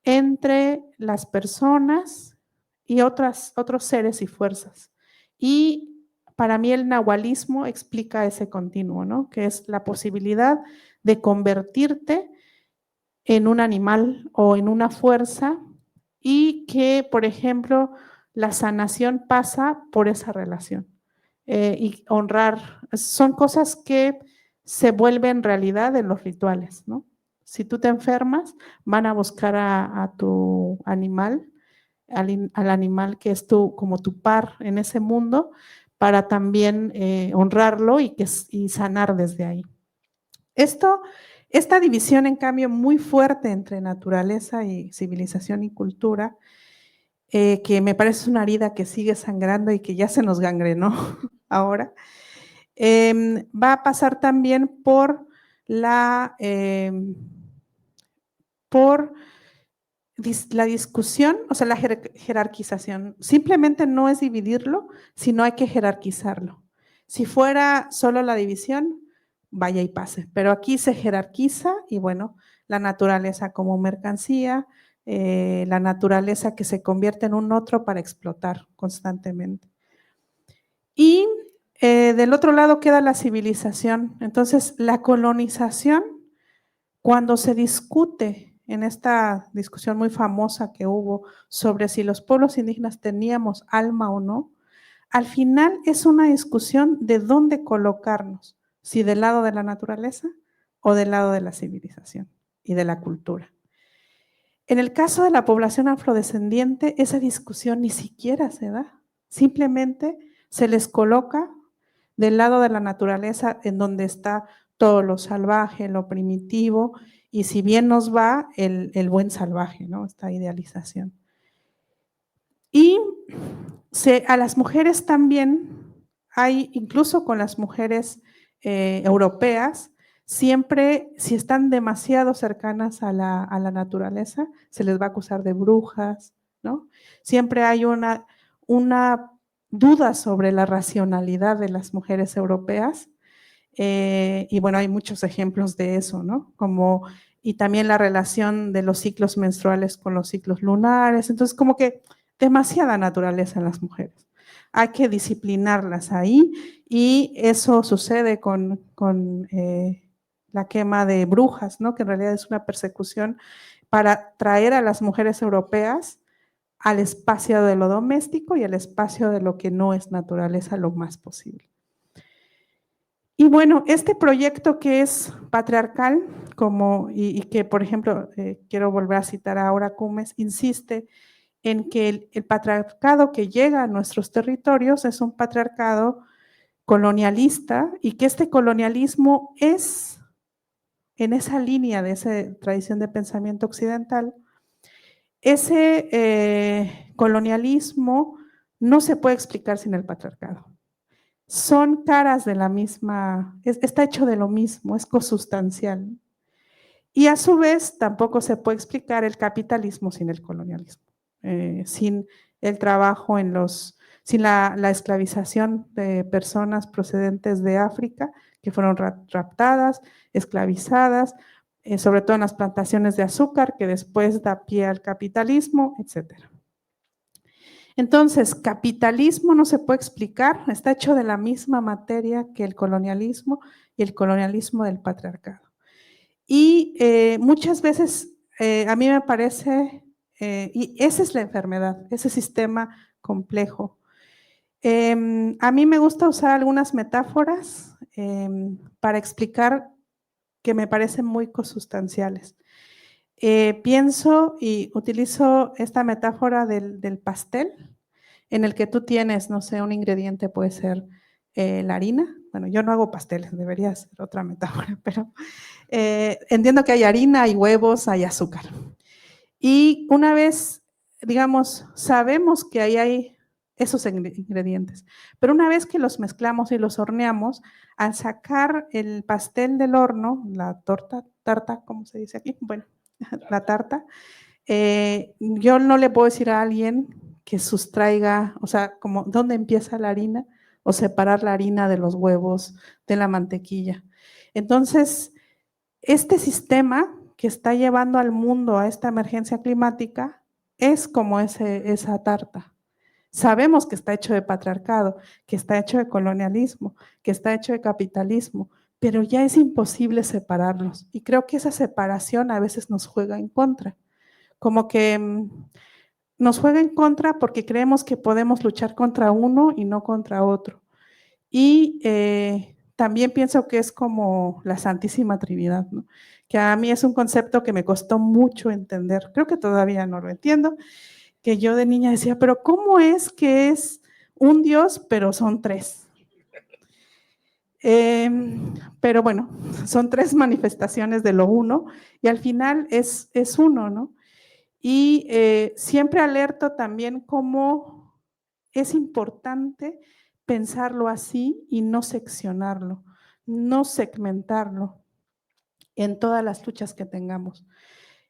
entre las personas y otros seres y fuerzas. Y para mí el nahualismo explica ese continuo, ¿no? Que es la posibilidad de convertirte en un animal o en una fuerza, y que, por ejemplo, la sanación pasa por esa relación. Y honrar, son cosas que se vuelven realidad en los rituales, ¿no? Si tú te enfermas, van a buscar a tu animal, al animal que es como tu par en ese mundo, para también honrarlo y sanar desde ahí. Esta división, en cambio, muy fuerte entre naturaleza y civilización y cultura, que me parece una herida que sigue sangrando y que ya se nos gangrenó ahora, va a pasar también por la discusión, o sea, la jerarquización. Simplemente no es dividirlo, sino hay que jerarquizarlo. Si fuera solo la división, vaya y pase, pero aquí se jerarquiza y bueno, la naturaleza como mercancía, la naturaleza que se convierte en un otro para explotar constantemente. Y del otro lado queda la civilización. Entonces, la colonización, cuando se discute en esta discusión muy famosa que hubo sobre si los pueblos indígenas teníamos alma o no, al final es una discusión de dónde colocarnos, si del lado de la naturaleza o del lado de la civilización y de la cultura. En el caso de la población afrodescendiente, esa discusión ni siquiera se da. Simplemente se les coloca del lado de la naturaleza, en donde está todo lo salvaje, lo primitivo, y si bien nos va, el buen salvaje, ¿no? Esta idealización. Y a las mujeres también hay, incluso con las mujeres europeas, siempre, si están demasiado cercanas a la naturaleza, se les va a acusar de brujas, ¿no? Siempre hay una duda sobre la racionalidad de las mujeres europeas, y bueno, hay muchos ejemplos de eso, ¿no? Y también la relación de los ciclos menstruales con los ciclos lunares. Entonces, como que demasiada naturaleza en las mujeres. Hay que disciplinarlas ahí, y eso sucede con la quema de brujas, ¿no? Que en realidad es una persecución para traer a las mujeres europeas al espacio de lo doméstico y al espacio de lo que no es naturaleza lo más posible. Y bueno, este proyecto que es patriarcal, y que, por ejemplo, quiero volver a citar a Aura Cumes, insiste en que el patriarcado que llega a nuestros territorios es un patriarcado colonialista y que este colonialismo es en esa línea de esa tradición de pensamiento occidental. Ese colonialismo no se puede explicar sin el patriarcado. Son caras de la misma, está hecho de lo mismo, es consustancial. Y a su vez tampoco se puede explicar el capitalismo sin el colonialismo, sin el trabajo sin la esclavización de personas procedentes de África que fueron raptadas, esclavizadas, sobre todo en las plantaciones de azúcar, que después da pie al capitalismo, etcétera. Entonces, capitalismo no se puede explicar, está hecho de la misma materia que el colonialismo y el colonialismo del patriarcado. Y muchas veces a mí me parece, y esa es la enfermedad, ese sistema complejo. A mí me gusta usar algunas metáforas para explicar que me parecen muy consustanciales. Pienso y utilizo esta metáfora del pastel, en el que tú tienes, no sé, un ingrediente puede ser la harina. Bueno, yo no hago pasteles, debería ser otra metáfora, pero entiendo que hay harina, hay huevos, hay azúcar. Y una vez, digamos, sabemos que ahí hay esos ingredientes, pero una vez que los mezclamos y los horneamos, al sacar el pastel del horno, la tarta, ¿cómo se dice aquí? Bueno, la tarta, yo no le puedo decir a alguien que sustraiga, o sea, como dónde empieza la harina o separar la harina de los huevos, de la mantequilla. Entonces, este sistema que está llevando al mundo a esta emergencia climática es como esa tarta. Sabemos que está hecho de patriarcado, que está hecho de colonialismo, que está hecho de capitalismo, pero ya es imposible separarlos. Y creo que esa separación a veces nos juega en contra. Como que nos juega en contra porque creemos que podemos luchar contra uno y no contra otro. Y también pienso que es como la Santísima Trinidad, ¿no? Que a mí es un concepto que me costó mucho entender. Creo que todavía no lo entiendo, que yo de niña decía, pero ¿cómo es que es un Dios, pero son tres? Pero bueno, son tres manifestaciones de lo uno y al final es uno, ¿no? Y siempre alerto también cómo es importante pensarlo así y no seccionarlo, no segmentarlo en todas las luchas que tengamos.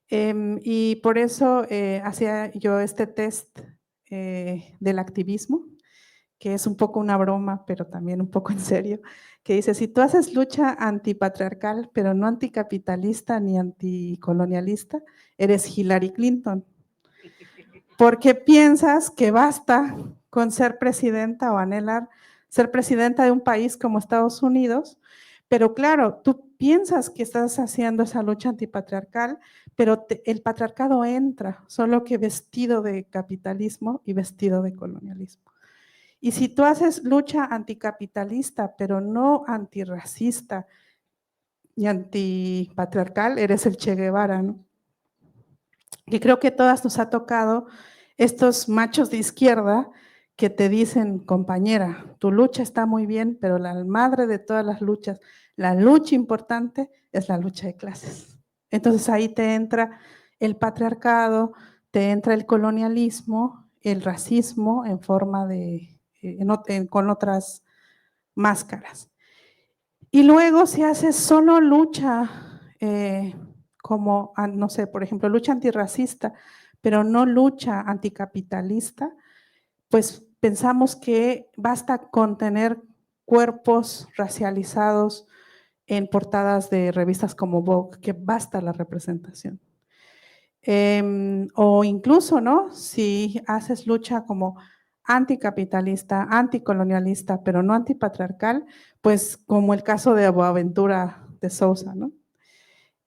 Y por eso hacía yo este test del activismo, que es un poco una broma, pero también un poco en serio, que dice, si tú haces lucha antipatriarcal, pero no anticapitalista ni anticolonialista, eres Hillary Clinton. Porque piensas que basta con ser presidenta o anhelar ser presidenta de un país como Estados Unidos, pero claro, tú piensas que estás haciendo esa lucha antipatriarcal, pero el patriarcado entra, solo que vestido de capitalismo y vestido de colonialismo. Y si tú haces lucha anticapitalista, pero no antirracista y antipatriarcal, eres el Che Guevara, ¿no? Y creo que a todas nos ha tocado estos machos de izquierda que te dicen, compañera, tu lucha está muy bien, pero la madre de todas las luchas, la lucha importante es la lucha de clases. Entonces ahí te entra el patriarcado, te entra el colonialismo, el racismo en forma de, con otras máscaras. Y luego si haces solo lucha, como, no sé, por ejemplo, lucha antirracista, pero no lucha anticapitalista, pues pensamos que basta con tener cuerpos racializados en portadas de revistas como Vogue, que basta la representación. O incluso, ¿no? Si haces lucha como anticapitalista, anticolonialista, pero no antipatriarcal, pues como el caso de Boaventura de Sousa, ¿no?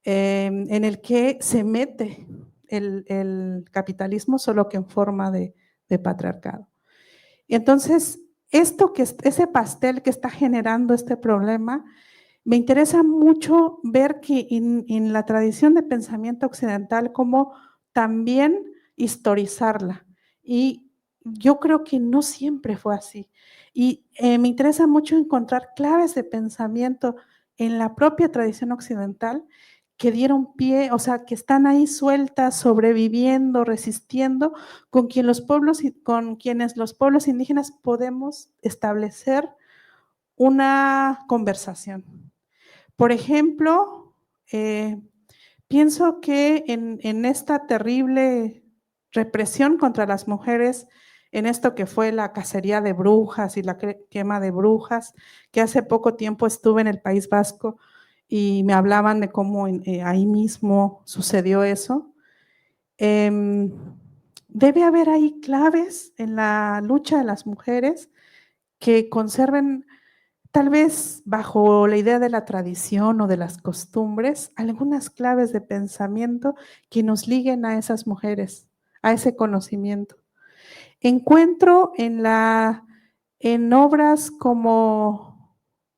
En el que se mete el capitalismo solo que en forma de patriarcado. Entonces, ese pastel que está generando este problema, me interesa mucho ver que en la tradición de pensamiento occidental, cómo también historizarla. Y yo creo que no siempre fue así. Y me interesa mucho encontrar claves de pensamiento en la propia tradición occidental que dieron pie, o sea, que están ahí sueltas, sobreviviendo, resistiendo, con quienes los pueblos indígenas podemos establecer una conversación. Por ejemplo, pienso que en esta terrible represión contra las mujeres, en esto que fue la cacería de brujas y la quema de brujas, que hace poco tiempo estuve en el País Vasco y me hablaban de cómo ahí mismo sucedió eso. Debe haber ahí claves en la lucha de las mujeres que conserven, tal vez bajo la idea de la tradición o de las costumbres, algunas claves de pensamiento que nos liguen a esas mujeres, a ese conocimiento. Encuentro en obras como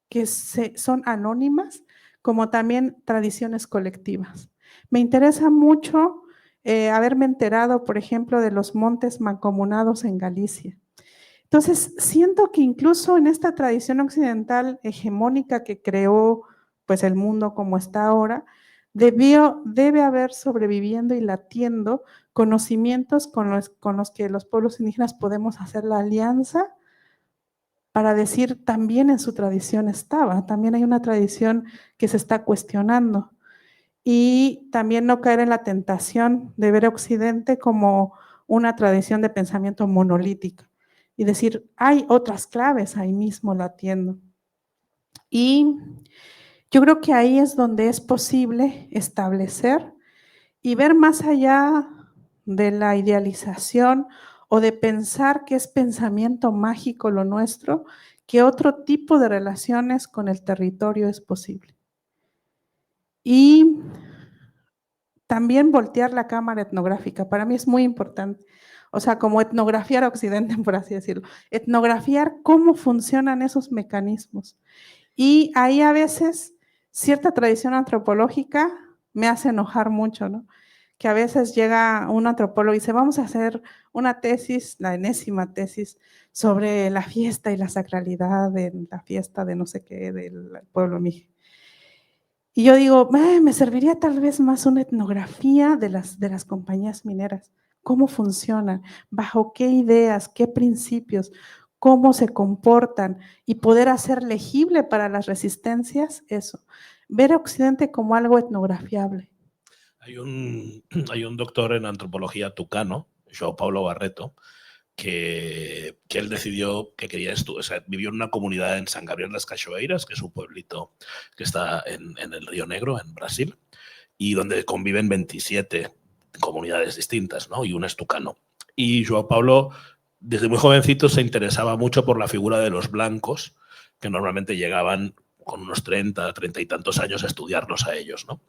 que son anónimas, como también tradiciones colectivas. Me interesa mucho haberme enterado, por ejemplo, de los montes mancomunados en Galicia. Entonces, siento que incluso en esta tradición occidental hegemónica que creó pues, el mundo como está ahora, debe haber sobreviviendo y latiendo conocimientos con los que los pueblos indígenas podemos hacer la alianza para decir también en su tradición estaba, también hay una tradición que se está cuestionando. Y también no caer en la tentación de ver a Occidente como una tradición de pensamiento monolítica y decir, hay otras claves ahí mismo latiendo. Y yo creo que ahí es donde es posible establecer y ver más allá de la idealización o de pensar que es pensamiento mágico lo nuestro, que otro tipo de relaciones con el territorio es posible. Y también voltear la cámara etnográfica, para mí es muy importante. O sea, como etnografiar a Occidente, por así decirlo. Etnografiar cómo funcionan esos mecanismos. Y ahí a veces cierta tradición antropológica me hace enojar mucho, ¿no? Que a veces llega un antropólogo y dice, vamos a hacer una tesis, la enésima tesis, sobre la fiesta y la sacralidad de la fiesta de no sé qué, del pueblo mije. Y yo digo, me serviría tal vez más una etnografía de las compañías mineras. ¿Cómo funcionan? ¿Bajo qué ideas? ¿Qué principios? ¿Cómo se comportan? Y poder hacer legible para las resistencias eso. Ver a Occidente como algo etnografiable. Hay un doctor en antropología tucano, João Paulo Barreto, que él decidió que quería estudiar, o sea, vivió en una comunidad en San Gabriel das Cachoeiras, que es un pueblito que está en el Río Negro, en Brasil, y donde conviven 27 comunidades distintas, ¿no? Y un es tucano. Y João Paulo, desde muy jovencito, se interesaba mucho por la figura de los blancos, que normalmente llegaban con unos 30 y tantos años a estudiarlos a ellos, ¿no?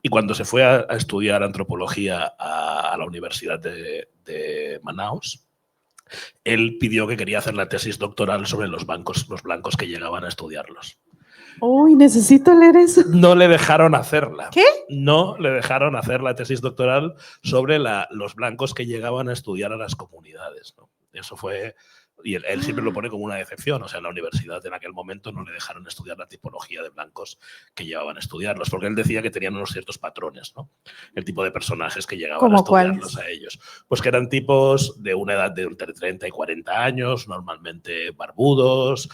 Y cuando se fue a estudiar antropología a la Universidad de Manaus, él pidió que quería hacer la tesis doctoral sobre los blancos que llegaban a estudiarlos. ¡Uy, necesito leer eso! No le dejaron hacerla. ¿Qué? No le dejaron hacer la tesis doctoral sobre los blancos que llegaban a estudiar a las comunidades, ¿no? Eso fue... Y él siempre lo pone como una decepción. O sea, en la universidad en aquel momento no le dejaron estudiar la tipología de blancos que llevaban a estudiarlos, porque él decía que tenían unos ciertos patrones, ¿no? El tipo de personajes que llegaban a estudiarlos a ellos. Pues que eran tipos de una edad de entre 30 y 40 años, normalmente barbudos,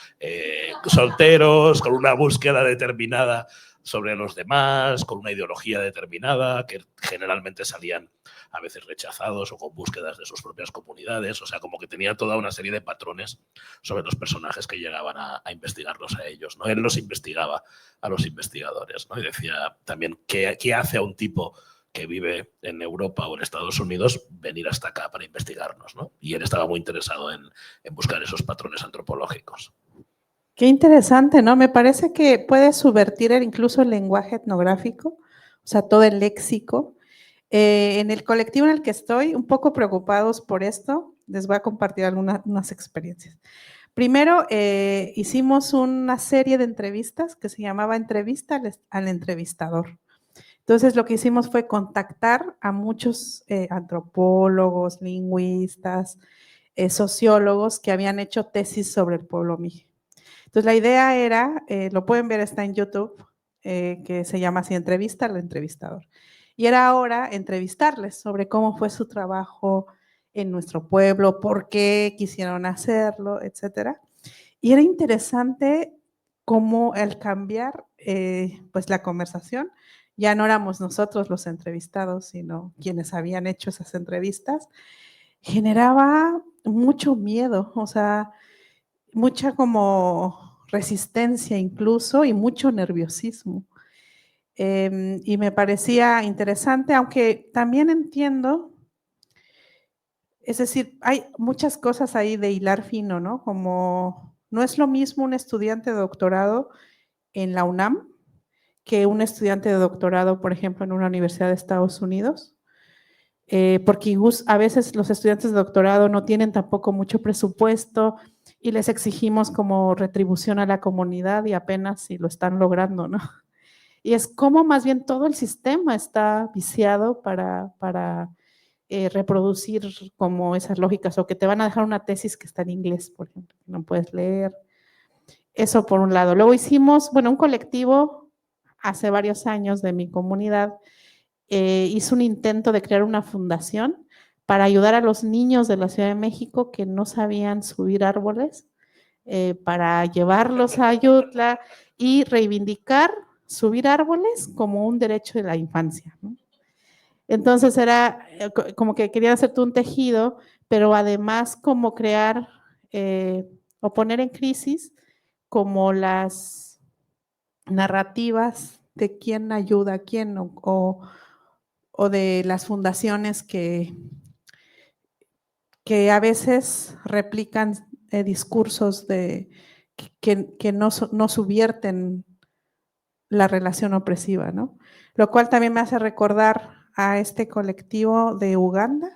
solteros, con una búsqueda determinada sobre los demás, con una ideología determinada, que generalmente salían a veces rechazados o con búsquedas de sus propias comunidades. O sea, como que tenía toda una serie de patrones sobre los personajes que llegaban a investigarlos a ellos, ¿no? Él los investigaba a los investigadores, ¿no? Y decía también, ¿qué hace a un tipo que vive en Europa o en Estados Unidos venir hasta acá para investigarnos, ¿no? Y él estaba muy interesado en buscar esos patrones antropológicos. Qué interesante, ¿no? Me parece que puede subvertir incluso el lenguaje etnográfico, o sea, todo el léxico. En el colectivo en el que estoy, un poco preocupados por esto, les voy a compartir unas experiencias. Primero, hicimos una serie de entrevistas que se llamaba Entrevista al Entrevistador. Entonces, lo que hicimos fue contactar a muchos antropólogos, lingüistas, sociólogos que habían hecho tesis sobre el pueblo mije. Entonces, la idea era, lo pueden ver, está en YouTube, que se llama así, Entrevista al Entrevistador. Y era ahora entrevistarles sobre cómo fue su trabajo en nuestro pueblo, por qué quisieron hacerlo, etcétera. Y era interesante cómo al cambiar pues la conversación, ya no éramos nosotros los entrevistados, sino quienes habían hecho esas entrevistas, generaba mucho miedo, o sea, mucha como resistencia incluso y mucho nerviosismo. Y me parecía interesante, aunque también entiendo, es decir, hay muchas cosas ahí de hilar fino, ¿no? Como no es lo mismo un estudiante de doctorado en la UNAM que un estudiante de doctorado, por ejemplo, en una universidad de Estados Unidos, porque a veces los estudiantes de doctorado no tienen tampoco mucho presupuesto y les exigimos como retribución a la comunidad y apenas si lo están logrando, ¿no? Y es como más bien todo el sistema está viciado para reproducir como esas lógicas, o que te van a dejar una tesis que está en inglés, por ejemplo, que no puedes leer. Eso por un lado. Luego hicimos, bueno, un colectivo hace varios años de mi comunidad hizo un intento de crear una fundación para ayudar a los niños de la Ciudad de México que no sabían subir árboles, para llevarlos a Ayutla y reivindicar subir árboles como un derecho de la infancia, ¿no? Entonces era como que querían hacer todo un tejido, pero además como crear o poner en crisis como las narrativas de quién ayuda a quién o de las fundaciones que a veces replican discursos que no subvierten la relación opresiva, ¿no? Lo cual también me hace recordar a este colectivo de Uganda,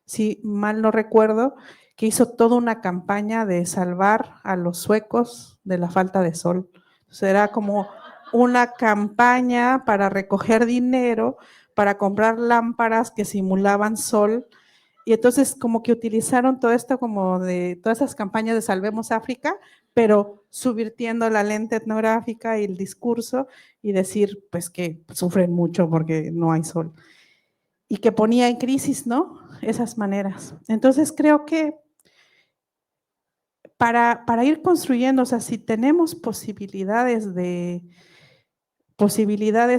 si mal no recuerdo, que hizo toda una campaña de salvar a los suecos de la falta de sol. O sea, era como una campaña para recoger dinero, para comprar lámparas que simulaban sol, y entonces como que utilizaron todo esto como de todas esas campañas de Salvemos África, pero subvirtiendo la lente etnográfica y el discurso y decir pues que sufren mucho porque no hay sol. Y que ponía en crisis, ¿no? Esas maneras. Entonces creo que para ir construyendo, o sea, si tenemos posibilidades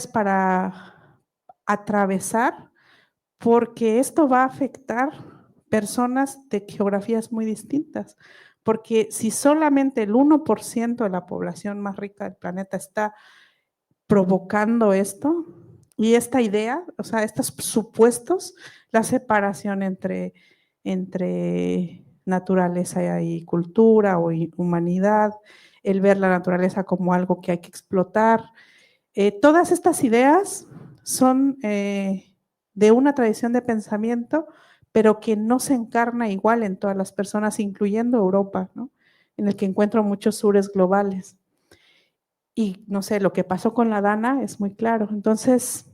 para atravesar, porque esto va a afectar personas de geografías muy distintas, porque si solamente el 1% de la población más rica del planeta está provocando esto, y esta idea, o sea, estos supuestos, la separación entre naturaleza y cultura o humanidad, el ver la naturaleza como algo que hay que explotar, todas estas ideas son de una tradición de pensamiento, pero que no se encarna igual en todas las personas, incluyendo Europa, ¿no? En el que encuentro muchos sures globales. Y no sé, lo que pasó con la Dana es muy claro. Entonces,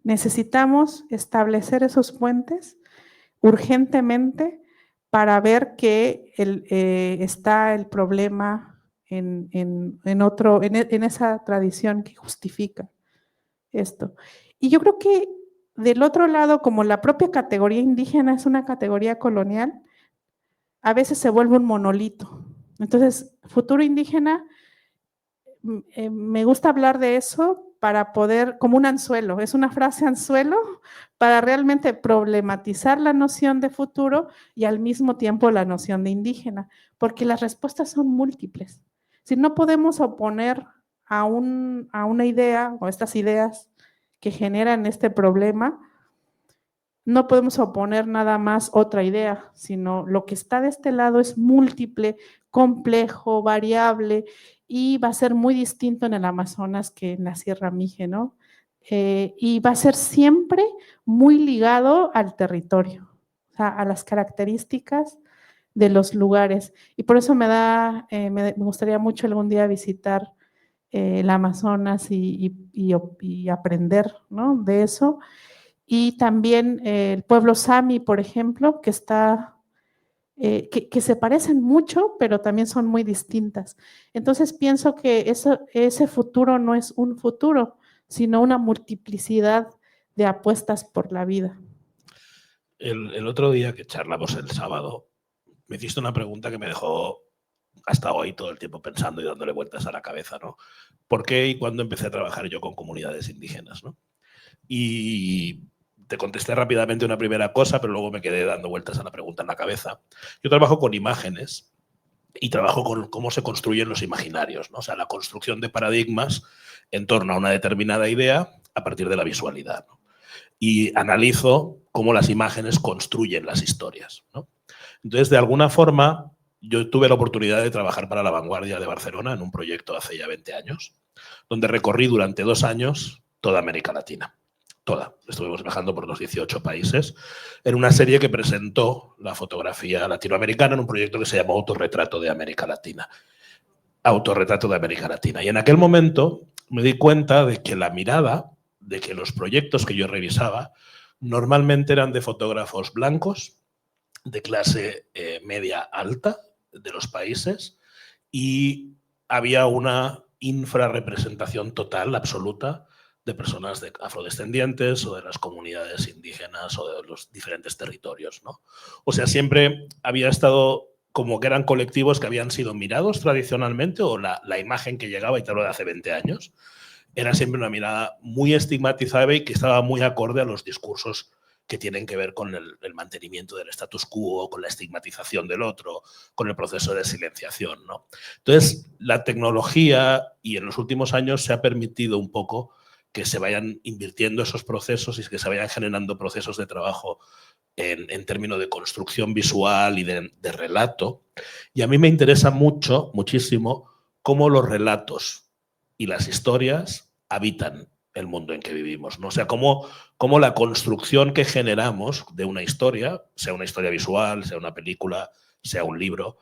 necesitamos establecer esos puentes urgentemente para ver que está el problema en esa tradición que justifica esto. Y yo creo que del otro lado, como la propia categoría indígena es una categoría colonial, a veces se vuelve un monolito. Entonces, futuro indígena, me gusta hablar de eso para poder, como un anzuelo, es una frase anzuelo para realmente problematizar la noción de futuro y al mismo tiempo la noción de indígena, porque las respuestas son múltiples. Si no podemos oponer a una idea o estas ideas que generan este problema, no podemos oponer nada más otra idea, sino lo que está de este lado es múltiple, complejo, variable, y va a ser muy distinto en el Amazonas que en la Sierra Mije, ¿no? Y va a ser siempre muy ligado al territorio, o sea, a las características de los lugares. Y por eso me gustaría mucho algún día visitar el Amazonas y aprender, ¿no?, de eso. Y también el pueblo Sami, por ejemplo, que se parecen mucho, pero también son muy distintas. Entonces pienso que ese futuro no es un futuro, sino una multiplicidad de apuestas por la vida. El otro día que charlamos el sábado, me hiciste una pregunta que me dejó hasta hoy todo el tiempo pensando y dándole vueltas a la cabeza, ¿no? ¿Por qué y cuándo empecé a trabajar yo con comunidades indígenas, ¿no? Y te contesté rápidamente una primera cosa, pero luego me quedé dando vueltas a la pregunta en la cabeza. Yo trabajo con imágenes y trabajo con cómo se construyen los imaginarios, ¿no? O sea, la construcción de paradigmas en torno a una determinada idea a partir de la visualidad, ¿no? Y analizo cómo las imágenes construyen las historias, ¿no? Entonces, de alguna forma, yo tuve la oportunidad de trabajar para La Vanguardia de Barcelona en un proyecto hace ya 20 años, donde recorrí durante 2 años toda América Latina. Toda. Estuvimos viajando por los 18 países en una serie que presentó la fotografía latinoamericana en un proyecto que se llamó Autorretrato de América Latina. Autorretrato de América Latina. Y en aquel momento me di cuenta de que la mirada, de que los proyectos que yo revisaba normalmente eran de fotógrafos blancos, de clase media alta de los países, y había una infrarrepresentación total, absoluta, de personas afrodescendientes o de las comunidades indígenas o de los diferentes territorios, ¿no? O sea, siempre había estado como que eran colectivos que habían sido mirados tradicionalmente, o la imagen que llegaba, y te hablo de hace 20 años, era siempre una mirada muy estigmatizada y que estaba muy acorde a los discursos que tienen que ver con el mantenimiento del status quo, con la estigmatización del otro, con el proceso de silenciación, ¿no? Entonces, la tecnología, y en los últimos años se ha permitido un poco que se vayan invirtiendo esos procesos y que se vayan generando procesos de trabajo en términos de construcción visual y de relato. Y a mí me interesa muchísimo, cómo los relatos y las historias habitan el mundo en que vivimos, ¿no? O sea, cómo la construcción que generamos de una historia, sea una historia visual, sea una película, sea un libro,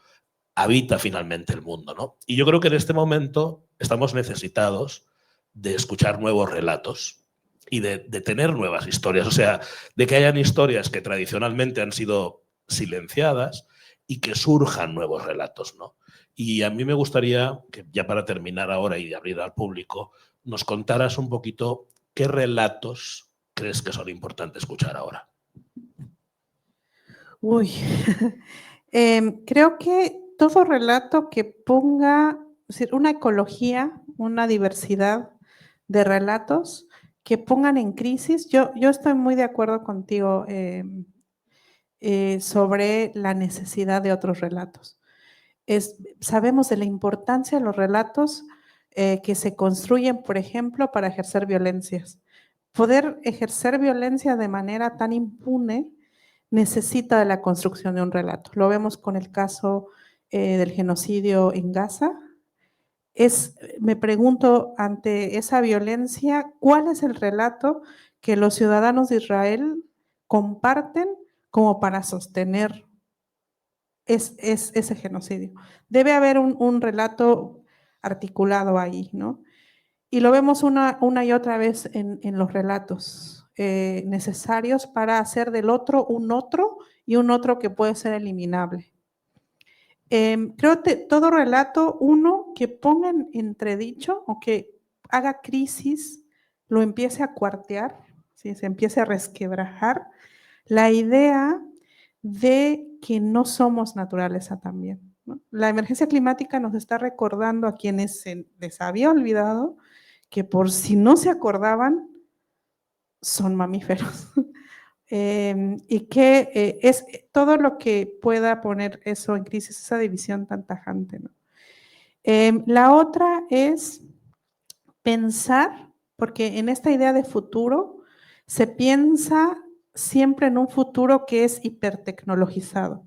habita finalmente el mundo, ¿no? Y yo creo que en este momento estamos necesitados de escuchar nuevos relatos y de tener nuevas historias, o sea, de que hayan historias que tradicionalmente han sido silenciadas y que surjan nuevos relatos, ¿no? Y a mí me gustaría que, ya para terminar ahora y abrir al público, nos contaras un poquito qué relatos crees que son importantes escuchar ahora. Uy, creo que todo relato que ponga, es decir, una ecología, una diversidad de relatos que pongan en crisis. Yo estoy muy de acuerdo contigo sobre la necesidad de otros relatos. Sabemos de la importancia de los relatos que se construyen, por ejemplo, para ejercer violencias. Poder ejercer violencia de manera tan impune necesita de la construcción de un relato. Lo vemos con el caso del genocidio en Gaza. Me pregunto, ante esa violencia, ¿cuál es el relato que los ciudadanos de Israel comparten como para sostener ese genocidio? Debe haber un relato articulado ahí, ¿no? Y lo vemos una y otra vez en los relatos necesarios para hacer del otro y un otro que puede ser eliminable. Creo que todo relato, que ponga en entredicho o que haga crisis, lo empiece a cuartear, ¿sí? Se empiece a resquebrajar la idea de que no somos naturaleza también, ¿no? La emergencia climática nos está recordando a quienes se les había olvidado que, por si no se acordaban, son mamíferos. Y que es todo lo que pueda poner eso en crisis, esa división tan tajante, ¿no? La otra es pensar, porque en esta idea de futuro se piensa siempre en un futuro que es hipertecnologizado.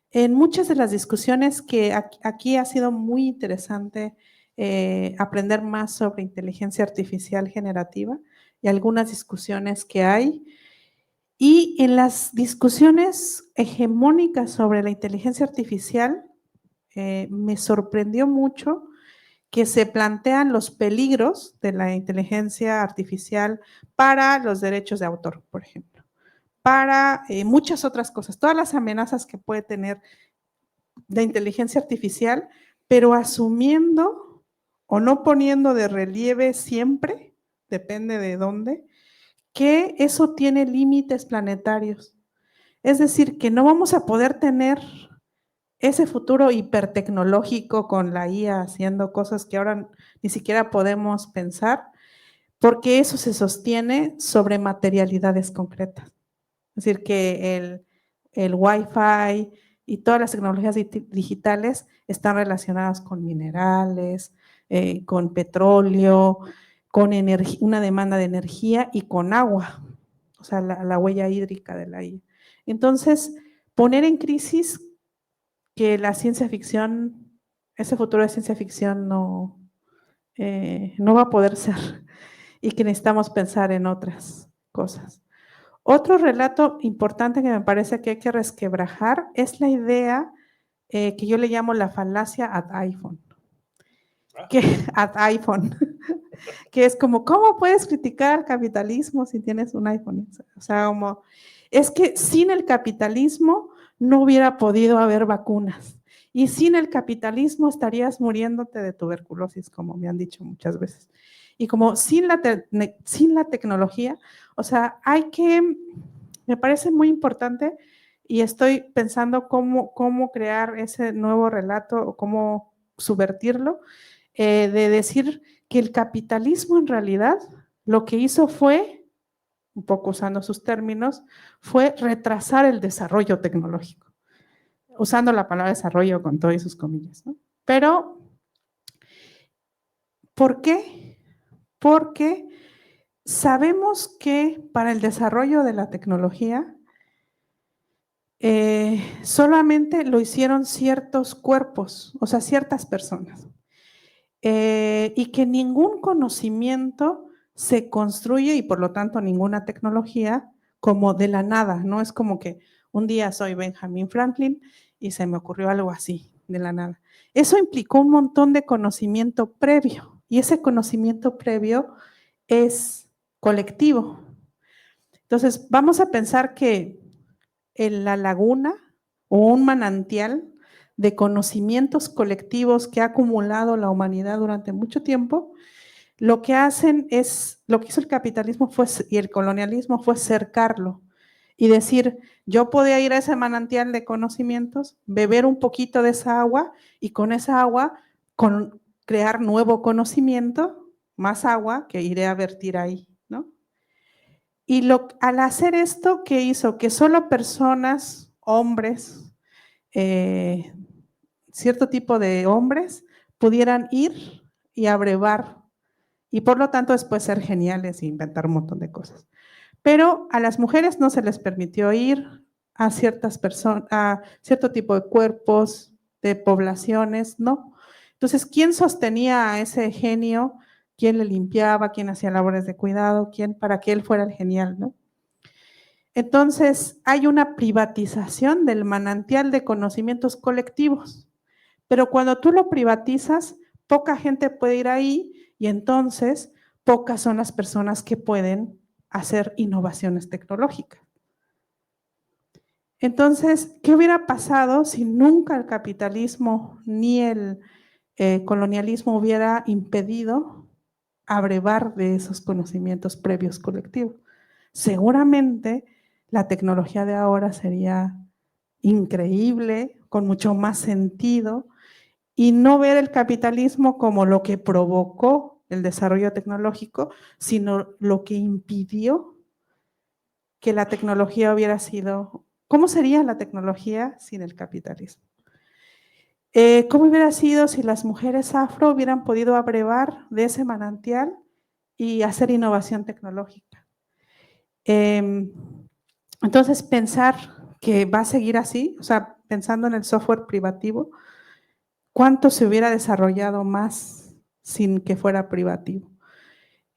En muchas de las discusiones que aquí ha sido muy interesante aprender más sobre inteligencia artificial generativa y algunas discusiones que hay, Y en las discusiones hegemónicas sobre la inteligencia artificial, me sorprendió mucho que se plantean los peligros de la inteligencia artificial para los derechos de autor, por ejemplo, para muchas otras cosas, todas las amenazas que puede tener de inteligencia artificial, pero asumiendo o no poniendo de relieve siempre, depende de dónde, que eso tiene límites planetarios. Es decir, que no vamos a poder tener ese futuro hipertecnológico con la IA haciendo cosas que ahora ni siquiera podemos pensar, porque eso se sostiene sobre materialidades concretas. Es decir, que el Wi-Fi y todas las tecnologías digitales están relacionadas con minerales, con petróleo, con una demanda de energía y con agua, o sea, la huella hídrica de la IA. Entonces, poner en crisis que la ciencia ficción, ese futuro de ciencia ficción no va a poder ser y que necesitamos pensar en otras cosas. Otro relato importante que me parece que hay que resquebrajar es la idea que yo le llamo la falacia ad iPhone. Que es como, ¿cómo puedes criticar el capitalismo si tienes un iPhone? O sea, como, es que sin el capitalismo no hubiera podido haber vacunas. Y sin el capitalismo estarías muriéndote de tuberculosis, como me han dicho muchas veces. Y como sin la tecnología, o sea, me parece muy importante y estoy pensando cómo crear ese nuevo relato o cómo subvertirlo, de decir que el capitalismo en realidad lo que hizo fue, un poco usando sus términos, fue retrasar el desarrollo tecnológico, usando la palabra desarrollo con todas sus comillas, ¿no? Pero, ¿por qué? Porque sabemos que para el desarrollo de la tecnología solamente lo hicieron ciertos cuerpos, o sea, ciertas personas. Y que ningún conocimiento se construye y por lo tanto ninguna tecnología como de la nada, no es como que un día soy Benjamin Franklin y se me ocurrió algo así, de la nada. Eso implicó un montón de conocimiento previo y ese conocimiento previo es colectivo. Entonces, vamos a pensar que en la laguna o un manantial de conocimientos colectivos que ha acumulado la humanidad durante mucho tiempo, lo que hizo el capitalismo y el colonialismo fue cercarlo y decir, yo podía ir a ese manantial de conocimientos, beber un poquito de esa agua y con esa agua crear nuevo conocimiento, más agua que iré a vertir ahí, ¿no? Y al hacer esto, ¿qué hizo? Que solo personas, hombres, cierto tipo de hombres pudieran ir y abrevar y por lo tanto después ser geniales e inventar un montón de cosas. Pero a las mujeres no se les permitió ir a ciertas personas, a cierto tipo de cuerpos, de poblaciones, no. Entonces, ¿quién sostenía a ese genio? ¿Quién le limpiaba? ¿Quién hacía labores de cuidado? ¿Quién para que él fuera el genial, no? Entonces, hay una privatización del manantial de conocimientos colectivos. Pero cuando tú lo privatizas, poca gente puede ir ahí y entonces pocas son las personas que pueden hacer innovaciones tecnológicas. Entonces, ¿qué hubiera pasado si nunca el capitalismo ni el colonialismo hubiera impedido abrevar de esos conocimientos previos colectivos? Seguramente la tecnología de ahora sería increíble, con mucho más sentido, y no ver el capitalismo como lo que provocó el desarrollo tecnológico, sino lo que impidió que la tecnología hubiera sido. ¿Cómo sería la tecnología sin el capitalismo? ¿Cómo hubiera sido si las mujeres afro hubieran podido abrevar de ese manantial y hacer innovación tecnológica? Entonces, pensar que va a seguir así, o sea, pensando en el software privativo, ¿cuánto se hubiera desarrollado más sin que fuera privativo?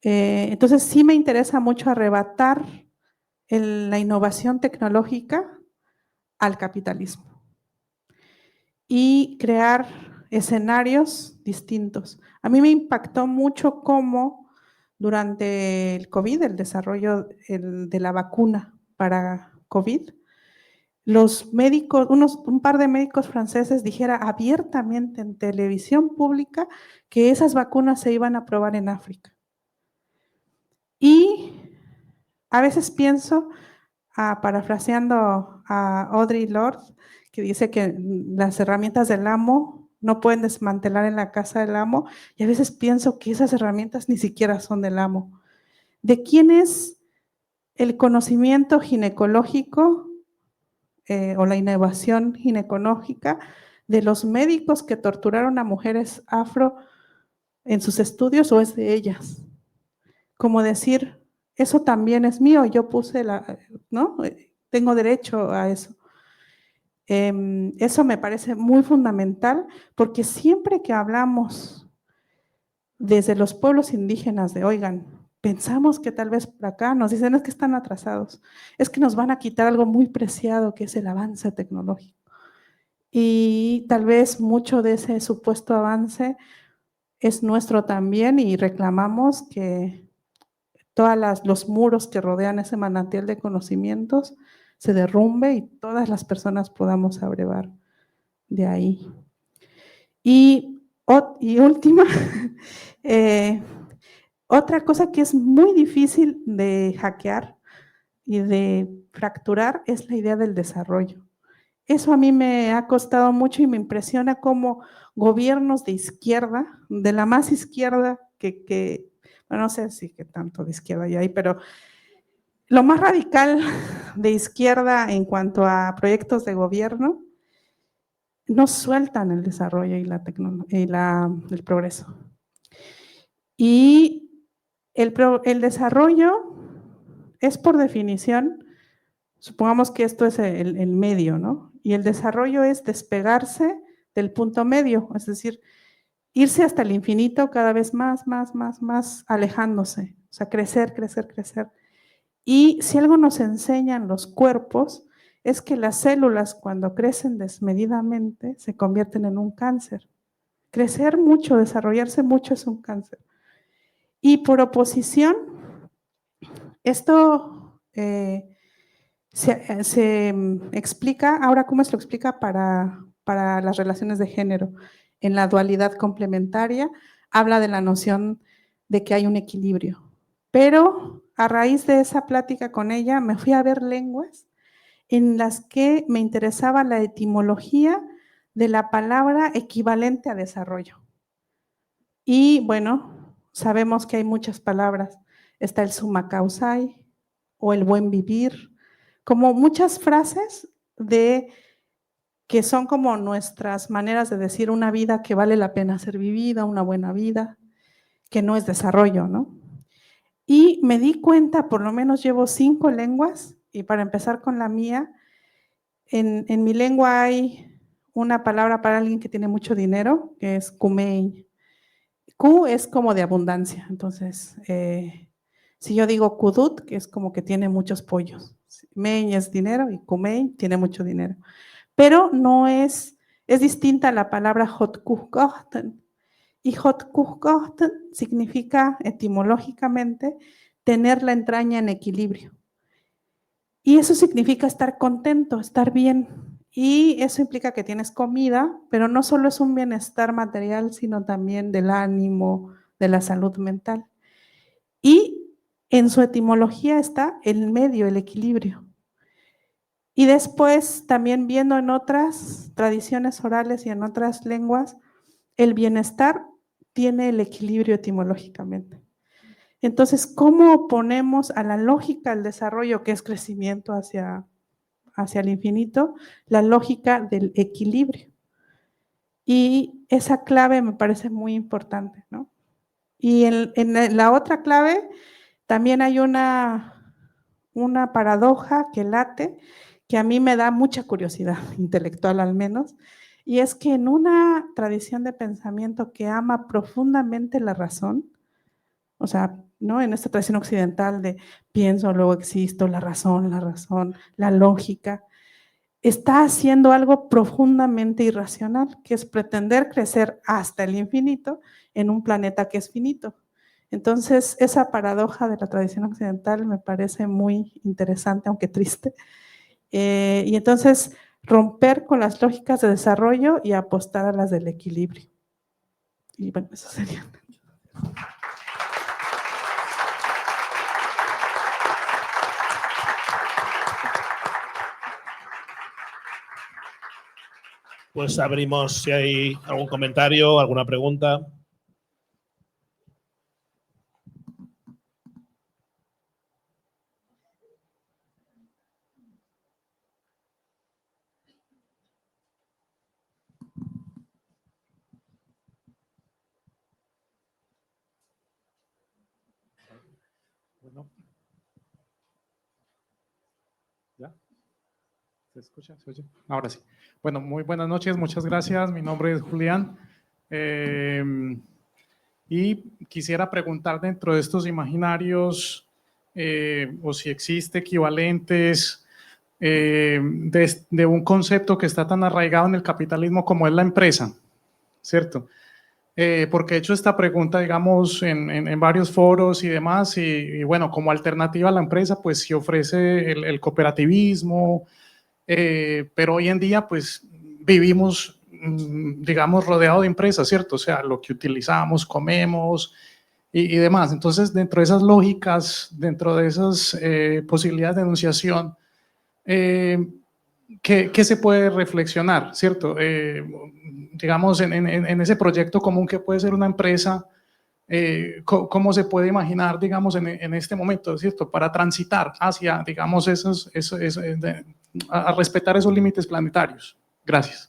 Entonces, sí me interesa mucho arrebatar la innovación tecnológica al capitalismo y crear escenarios distintos. A mí me impactó mucho cómo durante el COVID, el desarrollo de la vacuna para COVID, los médicos, un par de médicos franceses dijera abiertamente en televisión pública que esas vacunas se iban a probar en África. Y a veces pienso, parafraseando a Audre Lorde, que dice que las herramientas del amo no pueden desmantelar en la casa del amo, y a veces pienso que esas herramientas ni siquiera son del amo. ¿De quién es el conocimiento ginecológico o la innovación ginecológica de los médicos que torturaron a mujeres afro en sus estudios, o es de ellas? Como decir, eso también es mío, yo puse ¿no? Tengo derecho a eso. Eso me parece muy fundamental, porque siempre que hablamos desde los pueblos indígenas de, oigan, pensamos que tal vez por acá nos dicen es que están atrasados, es que nos van a quitar algo muy preciado que es el avance tecnológico. Y tal vez mucho de ese supuesto avance es nuestro también, y reclamamos que todos los muros que rodean ese manantial de conocimientos se derrumbe y todas las personas podamos abrevar de ahí. Y última, otra cosa que es muy difícil de hackear y de fracturar es la idea del desarrollo. Eso a mí me ha costado mucho y me impresiona cómo gobiernos de izquierda, de la más izquierda bueno, no sé si que tanto de izquierda ya hay, pero lo más radical de izquierda en cuanto a proyectos de gobierno, no sueltan el desarrollo y el progreso. Y el desarrollo es por definición, supongamos que esto es el medio, ¿no? Y el desarrollo es despegarse del punto medio, es decir, irse hasta el infinito cada vez más, alejándose, o sea, crecer. Y si algo nos enseñan los cuerpos, es que las células cuando crecen desmedidamente se convierten en un cáncer. Crecer mucho, desarrollarse mucho es un cáncer. Y por oposición, esto se explica, ahora cómo se lo explica para las relaciones de género. En la dualidad complementaria habla de la noción de que hay un equilibrio. Pero a raíz de esa plática con ella me fui a ver lenguas en las que me interesaba la etimología de la palabra equivalente a desarrollo. Y bueno, sabemos que hay muchas palabras. Está el summa causae o el buen vivir, como muchas frases que son como nuestras maneras de decir una vida que vale la pena ser vivida, una buena vida, que no es desarrollo, ¿no? Y me di cuenta, por lo menos llevo 5 lenguas, y para empezar con la mía, en mi lengua hay una palabra para alguien que tiene mucho dinero, que es kumei. Ku es como de abundancia, entonces, si yo digo kudut, que es como que tiene muchos pollos. Mei es dinero y kumei tiene mucho dinero. Pero no es distinta a la palabra hotkugoten. Y hotkugoten significa etimológicamente tener la entraña en equilibrio. Y eso significa estar contento, estar bien. Y eso implica que tienes comida, pero no solo es un bienestar material, sino también del ánimo, de la salud mental. Y en su etimología está el medio, el equilibrio. Y después, también viendo en otras tradiciones orales y en otras lenguas, el bienestar tiene el equilibrio etimológicamente. Entonces, ¿cómo ponemos a la lógica del desarrollo, que es crecimiento hacia el infinito, la lógica del equilibrio? Y esa clave me parece muy importante, ¿no? Y en la otra clave también hay una paradoja que late, que a mí me da mucha curiosidad, intelectual al menos, y es que en una tradición de pensamiento que ama profundamente la razón, o sea, ¿no? En esta tradición occidental de pienso, luego existo, la razón, la lógica, está haciendo algo profundamente irracional, que es pretender crecer hasta el infinito en un planeta que es finito. Entonces, esa paradoja de la tradición occidental me parece muy interesante, aunque triste. Y entonces, romper con las lógicas de desarrollo y apostar a las del equilibrio. Y bueno, eso sería. Pues abrimos si hay algún comentario, alguna pregunta. Bueno. ¿Ya? ¿Se escucha? ¿Se oye? Ahora sí. Bueno, muy buenas noches, muchas gracias. Mi nombre es Julián. Y quisiera preguntar dentro de estos imaginarios, o si existe equivalentes de un concepto que está tan arraigado en el capitalismo como es la empresa, ¿cierto? Porque he hecho esta pregunta, digamos, en varios foros y demás, y bueno, como alternativa a la empresa, pues se ofrece el cooperativismo, pero hoy en día, pues, vivimos, digamos, rodeado de empresas, ¿cierto? O sea, lo que utilizamos, comemos y demás. Entonces, dentro de esas lógicas, dentro de esas posibilidades de enunciación, ¿qué se puede reflexionar, ¿cierto? Digamos, en ese proyecto común que puede ser una empresa, ¿cómo se puede imaginar, digamos, en este momento, ¿cierto? Para transitar hacia, digamos, a respetar esos límites planetarios. Gracias.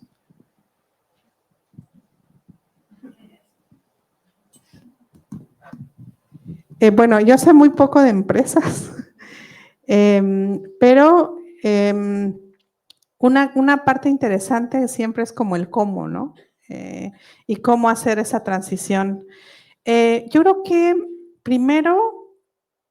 Bueno, yo sé muy poco de empresas, pero una parte interesante siempre es como el cómo, ¿no? Y cómo hacer esa transición. Yo creo que primero,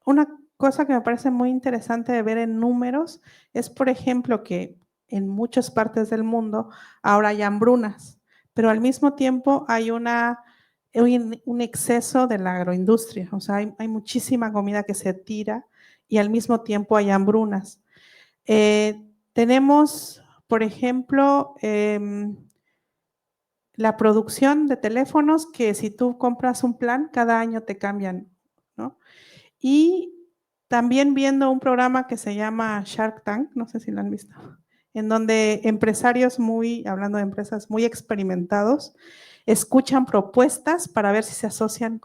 una cosa que me parece muy interesante de ver en números es, por ejemplo, que en muchas partes del mundo ahora hay hambrunas, pero al mismo tiempo hay un exceso de la agroindustria, o sea, hay muchísima comida que se tira y al mismo tiempo hay hambrunas. Tenemos, por ejemplo, la producción de teléfonos que si tú compras un plan, cada año te cambian, ¿no? Y también viendo un programa que se llama Shark Tank, no sé si lo han visto, en donde empresarios hablando de empresas muy experimentados, escuchan propuestas para ver si se asocian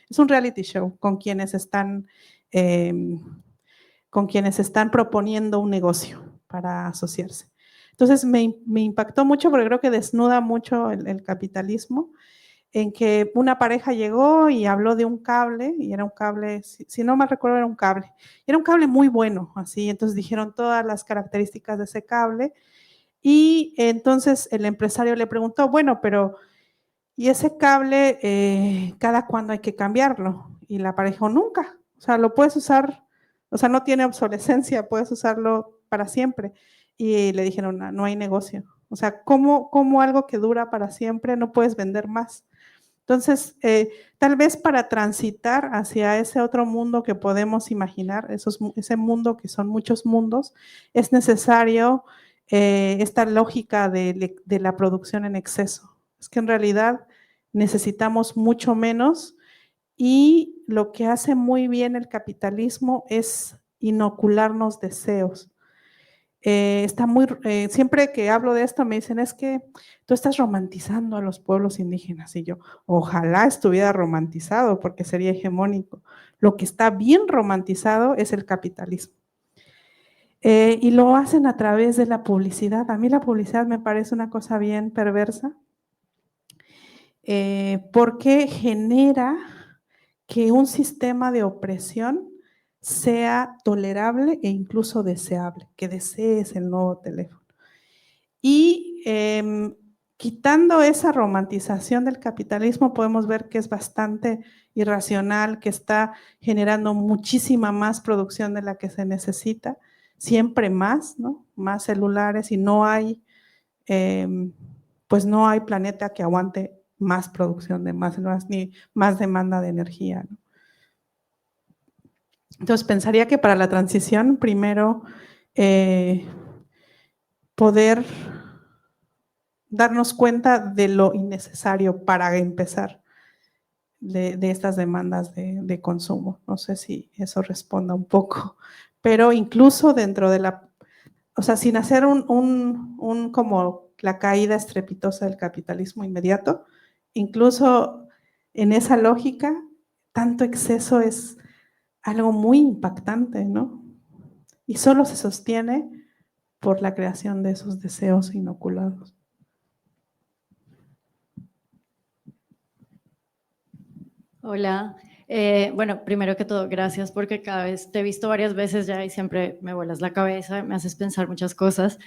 es un reality show, con quienes están proponiendo un negocio para asociarse. Entonces me impactó mucho porque creo que desnuda mucho el capitalismo, en que una pareja llegó y habló de un cable, y era un cable, si no me recuerdo, era un cable muy bueno, así, entonces dijeron todas las características de ese cable, y entonces el empresario le preguntó, bueno, pero, ¿y ese cable cada cuándo hay que cambiarlo? Y la pareja dijo, nunca, o sea, lo puedes usar, o sea, no tiene obsolescencia, puedes usarlo para siempre. Y le dijeron, no hay negocio. O sea, ¿cómo algo que dura para siempre no puedes vender más? Entonces, tal vez para transitar hacia ese otro mundo que podemos imaginar, ese mundo que son muchos mundos, es necesario esta lógica de la producción en exceso. Es que en realidad necesitamos mucho menos y lo que hace muy bien el capitalismo es inocularnos deseos. Siempre que hablo de esto me dicen, es que tú estás romantizando a los pueblos indígenas, y yo, ojalá estuviera romantizado porque sería hegemónico. Lo que está bien romantizado es el capitalismo. Y lo hacen a través de la publicidad. A mí la publicidad me parece una cosa bien perversa, porque genera que un sistema de opresión sea tolerable e incluso deseable, que desees el nuevo teléfono. Y quitando esa romantización del capitalismo, podemos ver que es bastante irracional que está generando muchísima más producción de la que se necesita, siempre más, ¿no? Más celulares, y no hay, pues no hay planeta que aguante más producción de más células ni más demanda de energía, ¿no? Entonces, pensaría que para la transición, primero, poder darnos cuenta de lo innecesario para empezar de estas demandas de consumo. No sé si eso responda un poco, pero incluso dentro de la, o sea, sin hacer como la caída estrepitosa del capitalismo inmediato, incluso en esa lógica, tanto exceso es algo muy impactante, ¿no? Y solo se sostiene por la creación de esos deseos inoculados. Hola. Bueno, primero que todo, gracias porque cada vez te he visto varias veces ya y siempre me vuelas la cabeza, me haces pensar muchas cosas.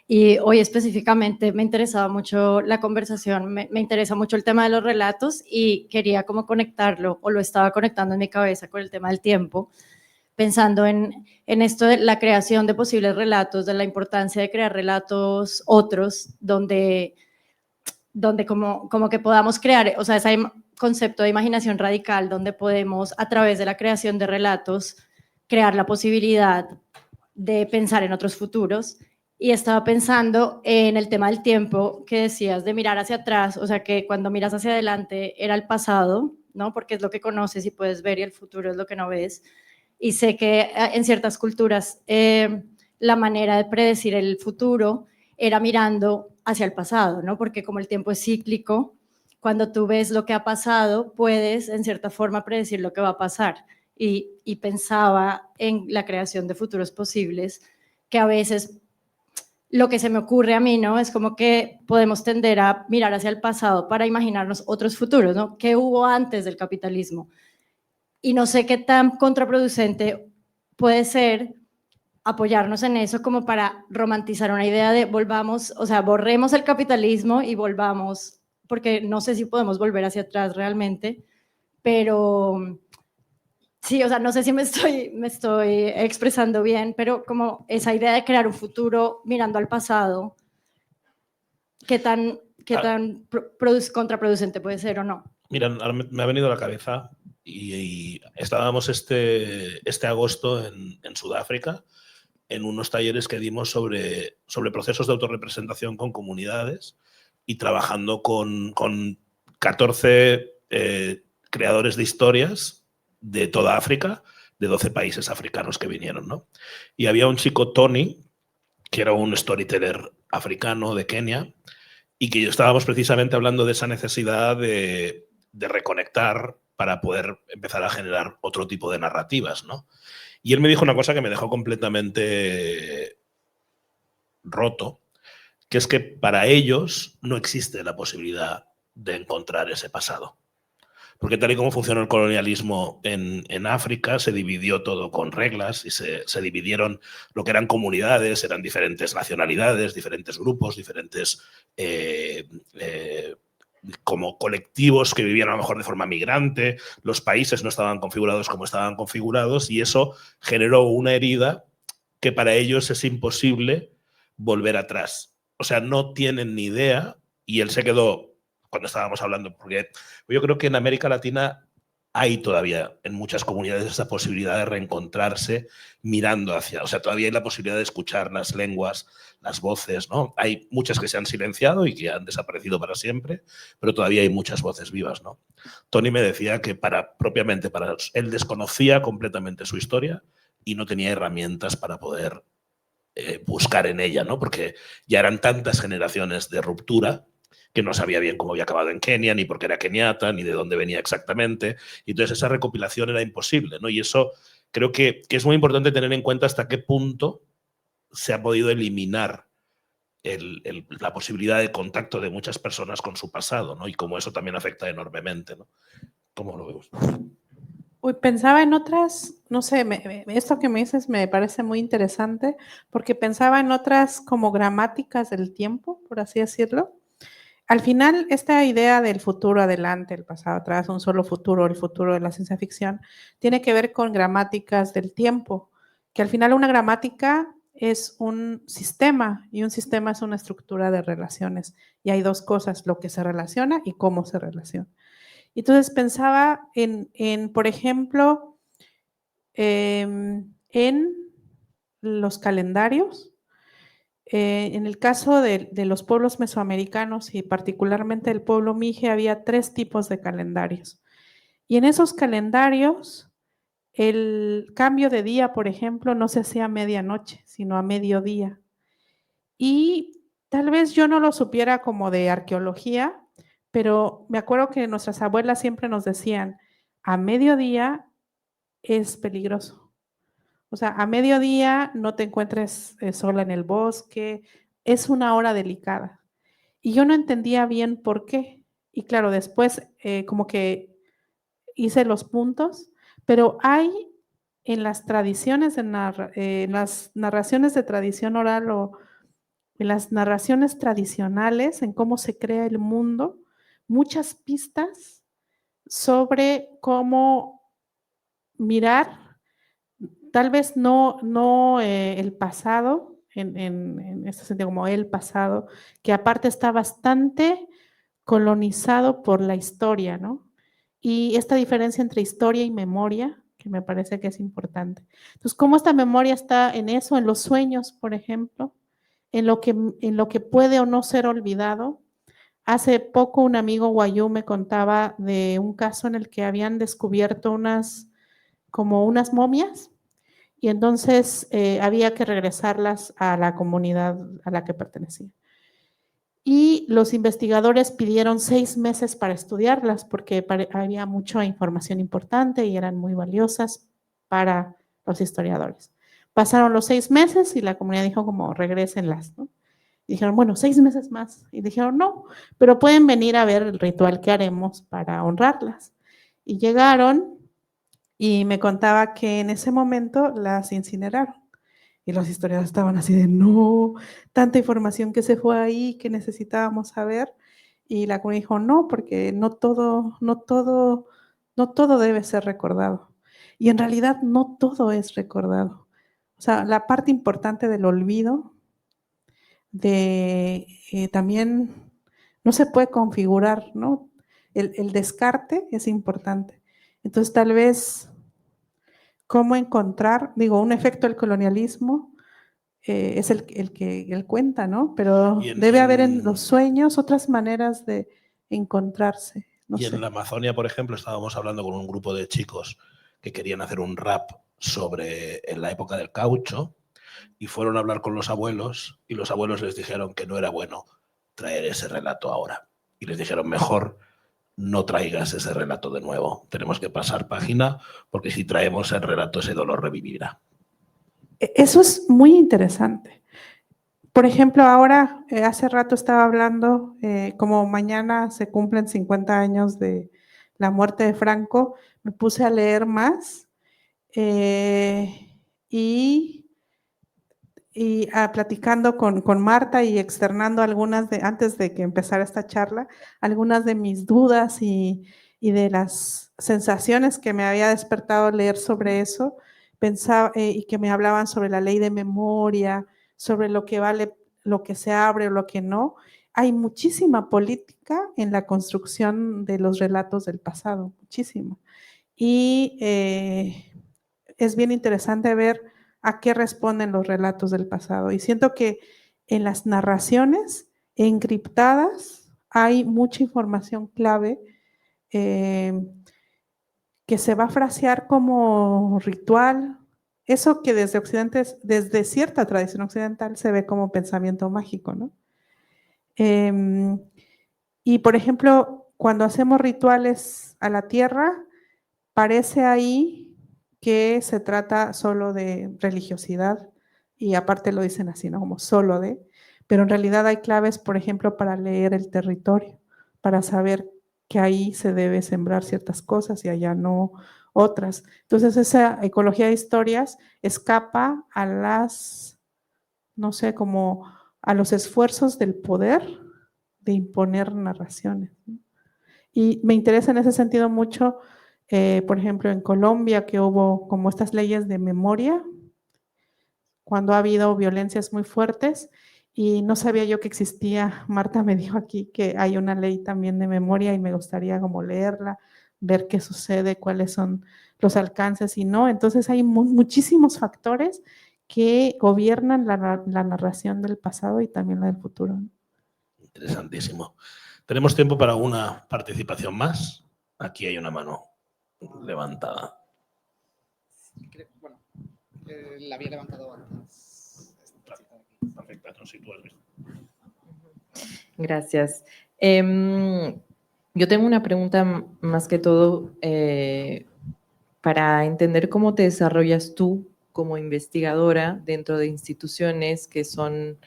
Y hoy específicamente me interesaba mucho la conversación, me interesa mucho el tema de los relatos y quería como conectarlo, o lo estaba conectando en mi cabeza con el tema del tiempo, pensando en esto de la creación de posibles relatos, de la importancia de crear relatos otros, donde como que podamos crear, o sea, ese concepto de imaginación radical, donde podemos, a través de la creación de relatos, crear la posibilidad de pensar en otros futuros. Y estaba pensando en el tema del tiempo que decías, de mirar hacia atrás, o sea, que cuando miras hacia adelante era el pasado, ¿no? Porque es lo que conoces y puedes ver, y el futuro es lo que no ves. Y sé que en ciertas culturas la manera de predecir el futuro era mirando hacia el pasado, ¿no? Porque como el tiempo es cíclico, cuando tú ves lo que ha pasado, puedes en cierta forma predecir lo que va a pasar. Y pensaba en la creación de futuros posibles, que a veces lo que se me ocurre a mí, ¿no? Es como que podemos tender a mirar hacia el pasado para imaginarnos otros futuros, ¿no? ¿Qué hubo antes del capitalismo? Y no sé qué tan contraproducente puede ser apoyarnos en eso como para romantizar una idea de volvamos, o sea, borremos el capitalismo y volvamos, porque no sé si podemos volver hacia atrás realmente, pero sí, o sea, no sé si me estoy expresando bien, pero como esa idea de crear un futuro mirando al pasado, ¿qué tan contraproducente puede ser o no? Mira, me ha venido a la cabeza y estábamos este agosto en Sudáfrica en unos talleres que dimos sobre procesos de autorrepresentación con comunidades y trabajando con 14 creadores de historias de toda África, de 12 países africanos que vinieron, ¿no? Y había un chico, Tony, que era un storyteller africano de Kenia, y que estábamos precisamente hablando de esa necesidad de reconectar para poder empezar a generar otro tipo de narrativas, ¿no? Y él me dijo una cosa que me dejó completamente roto, que es que para ellos no existe la posibilidad de encontrar ese pasado. Porque tal y como funcionó el colonialismo en África, se dividió todo con reglas y se dividieron lo que eran comunidades, eran diferentes nacionalidades, diferentes grupos, diferentes como colectivos que vivían a lo mejor de forma migrante, los países no estaban configurados como estaban configurados y eso generó una herida que para ellos es imposible volver atrás. O sea, no tienen ni idea y él se quedó cuando estábamos hablando, porque yo creo que en América Latina hay todavía en muchas comunidades esa posibilidad de reencontrarse mirando hacia, o sea, todavía hay la posibilidad de escuchar las lenguas, las voces, ¿no? Hay muchas que se han silenciado y que han desaparecido para siempre, pero todavía hay muchas voces vivas, ¿no? Tony me decía que propiamente él desconocía completamente su historia y no tenía herramientas para poder buscar en ella, ¿no? Porque ya eran tantas generaciones de ruptura que no sabía bien cómo había acabado en Kenia, ni por qué era keniata, ni de dónde venía exactamente. Y entonces esa recopilación era imposible, ¿no? Y eso creo que es muy importante tener en cuenta hasta qué punto se ha podido eliminar la posibilidad de contacto de muchas personas con su pasado, ¿no? Y cómo eso también afecta enormemente, ¿no? ¿Cómo lo vemos? Uy, pensaba en otras, no sé, esto que me dices me parece muy interesante, porque pensaba en otras como gramáticas del tiempo, por así decirlo. al final, esta idea del futuro adelante, el pasado atrás, un solo futuro, el futuro de la ciencia ficción, tiene que ver con gramáticas del tiempo, que al final una gramática es un sistema y un sistema es una estructura de relaciones. Y hay dos cosas, lo que se relaciona y cómo se relaciona. Entonces pensaba por ejemplo, en los calendarios. En el caso de los pueblos mesoamericanos y particularmente el pueblo Mije, había 3 tipos de calendarios. Y en esos calendarios, el cambio de día, por ejemplo, no se hacía a medianoche, sino a mediodía. Y tal vez yo no lo supiera como de arqueología, pero me acuerdo que nuestras abuelas siempre nos decían, a mediodía es peligroso. O sea, a mediodía no te encuentres sola en el bosque, es una hora delicada. Y yo no entendía bien por qué. Y claro, después como que hice los puntos, pero hay en las tradiciones, en las narraciones de tradición oral o en las narraciones tradicionales, en cómo se crea el mundo, muchas pistas sobre cómo mirar tal vez no el pasado, en este sentido como el pasado, que aparte está bastante colonizado por la historia, ¿no? Y esta diferencia entre historia y memoria, que me parece que es importante. Entonces, ¿cómo esta memoria está en eso, en los sueños, por ejemplo, en lo que puede o no ser olvidado? Hace poco un amigo guayú me contaba de un caso en el que habían descubierto como unas momias, y entonces había que regresarlas a la comunidad a la que pertenecía. Y los investigadores pidieron 6 meses para estudiarlas porque había mucha información importante y eran muy valiosas para los historiadores. Pasaron los 6 meses y la comunidad dijo como regrésenlas, ¿no? Y dijeron, bueno, 6 meses más. Y dijeron, no, pero pueden venir a ver el ritual que haremos para honrarlas. Y llegaron y me contaba que en ese momento las incineraron. Y los historiadores estaban así de, no, tanta información que se fue ahí, que necesitábamos saber. Y la comunidad dijo, no, porque no todo debe ser recordado. Y en realidad no todo es recordado. O sea, la parte importante del olvido, también no se puede configurar, ¿no? El descarte es importante. Entonces, tal vez cómo encontrar, un efecto del colonialismo es el que él cuenta, ¿no? Pero debe haber en los sueños otras maneras de encontrarse. No y sé. en la Amazonia, por ejemplo, estábamos hablando con un grupo de chicos que querían hacer un rap sobre en la época del caucho y fueron a hablar con los abuelos y los abuelos les dijeron que no era bueno traer ese relato ahora. Y les dijeron, mejor no traigas ese relato de nuevo. Tenemos que pasar página porque si traemos el relato ese dolor revivirá. Eso es muy interesante. Por ejemplo, ahora, hace rato estaba hablando, como mañana se cumplen 50 años de la muerte de Franco, me puse a leer más y platicando con Marta y externando antes de que empezara esta charla, algunas de mis dudas y de las sensaciones que me había despertado leer sobre eso, pensaba, y que me hablaban sobre la ley de memoria, sobre lo que vale, lo que se abre o lo que no. Hay muchísima política en la construcción de los relatos del pasado, muchísimo. Y es bien interesante ver a qué responden los relatos del pasado. Y siento que en las narraciones encriptadas hay mucha información clave que se va a frasear como ritual. Eso que desde Occidente, desde cierta tradición occidental, se ve como pensamiento mágico, ¿no? Y por ejemplo, cuando hacemos rituales a la tierra, parece ahí que se trata solo de religiosidad y aparte lo dicen así, ¿no? Como solo de, pero en realidad hay claves, por ejemplo, para leer el territorio, para saber que ahí se debe sembrar ciertas cosas y allá no otras. Entonces esa ecología de historias escapa a las, no sé, como a los esfuerzos del poder de imponer narraciones, ¿no? Y me interesa en ese sentido mucho, por ejemplo, en Colombia, que hubo como estas leyes de memoria, cuando ha habido violencias muy fuertes, y no sabía yo que existía. Marta me dijo aquí que hay una ley también de memoria y me gustaría como leerla, ver qué sucede, cuáles son los alcances y no. Entonces hay muchísimos factores que gobiernan la narración del pasado y también la del futuro. Interesantísimo. Tenemos tiempo para una participación más. Aquí hay una mano levantada. Bueno, la había levantado antes. Perfecto, no sé si tú has visto. Gracias. Yo tengo una pregunta más que todo para entender cómo te desarrollas tú como investigadora dentro de instituciones que son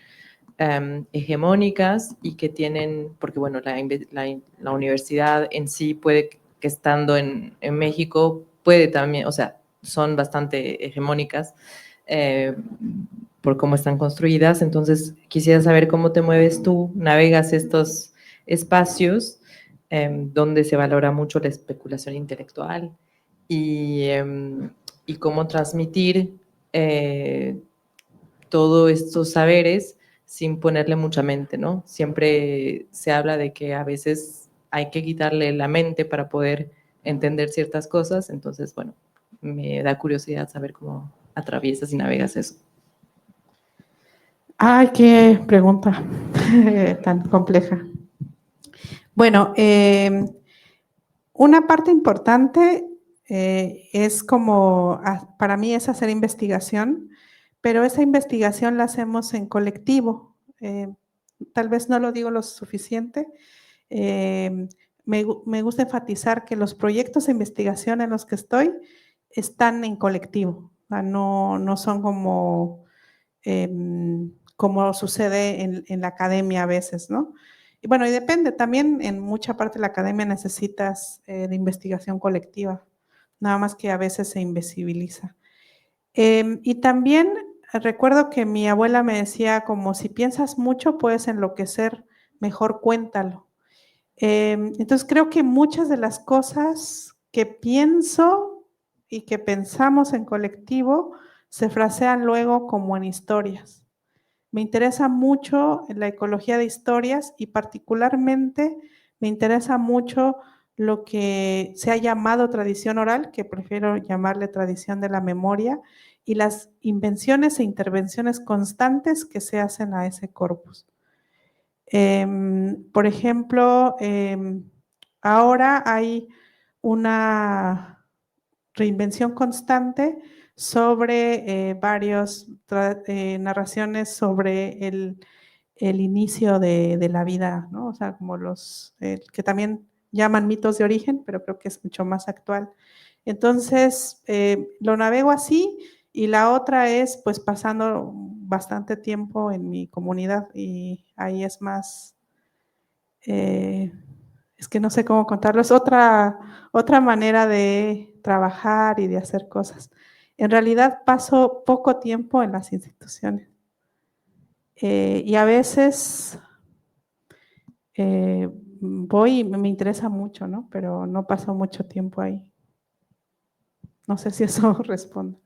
hegemónicas y que tienen, porque bueno, la universidad en sí puede que estando en México puede también, o sea, son bastante hegemónicas por cómo están construidas. Entonces, quisiera saber cómo te mueves tú, navegas estos espacios donde se valora mucho la especulación intelectual y cómo transmitir todos estos saberes sin ponerle mucha mente, ¿no? Siempre se habla de que a veces hay que quitarle la mente para poder entender ciertas cosas, entonces, bueno, me da curiosidad saber cómo atraviesas y navegas eso. Ay, qué pregunta tan compleja. Bueno, una parte importante es como, para mí es hacer investigación, pero esa investigación la hacemos en colectivo. Tal vez no lo digo lo suficiente. Me gusta enfatizar que los proyectos de investigación en los que estoy están en colectivo, o sea, no son como, como sucede en la academia a veces, ¿no? Y bueno, y depende, también en mucha parte de la academia necesitas de investigación colectiva, nada más que a veces se invisibiliza. Y también recuerdo que mi abuela me decía como si piensas mucho puedes enloquecer, mejor cuéntalo. Entonces creo que muchas de las cosas que pienso y que pensamos en colectivo se frasean luego como en historias. Me interesa mucho la ecología de historias y particularmente me interesa mucho lo que se ha llamado tradición oral, que prefiero llamarle tradición de la memoria, y las invenciones e intervenciones constantes que se hacen a ese corpus. Por ejemplo, ahora hay una reinvención constante sobre varias narraciones sobre el inicio de la vida, ¿no? O sea, como los que también llaman mitos de origen, pero creo que es mucho más actual. Entonces, lo navego así y la otra es pues pasando bastante tiempo en mi comunidad y ahí es más, es que no sé cómo contarlo, es otra manera de trabajar y de hacer cosas. En realidad paso poco tiempo en las instituciones y a veces voy y me interesa mucho, ¿no? Pero no paso mucho tiempo ahí. No sé si eso responde.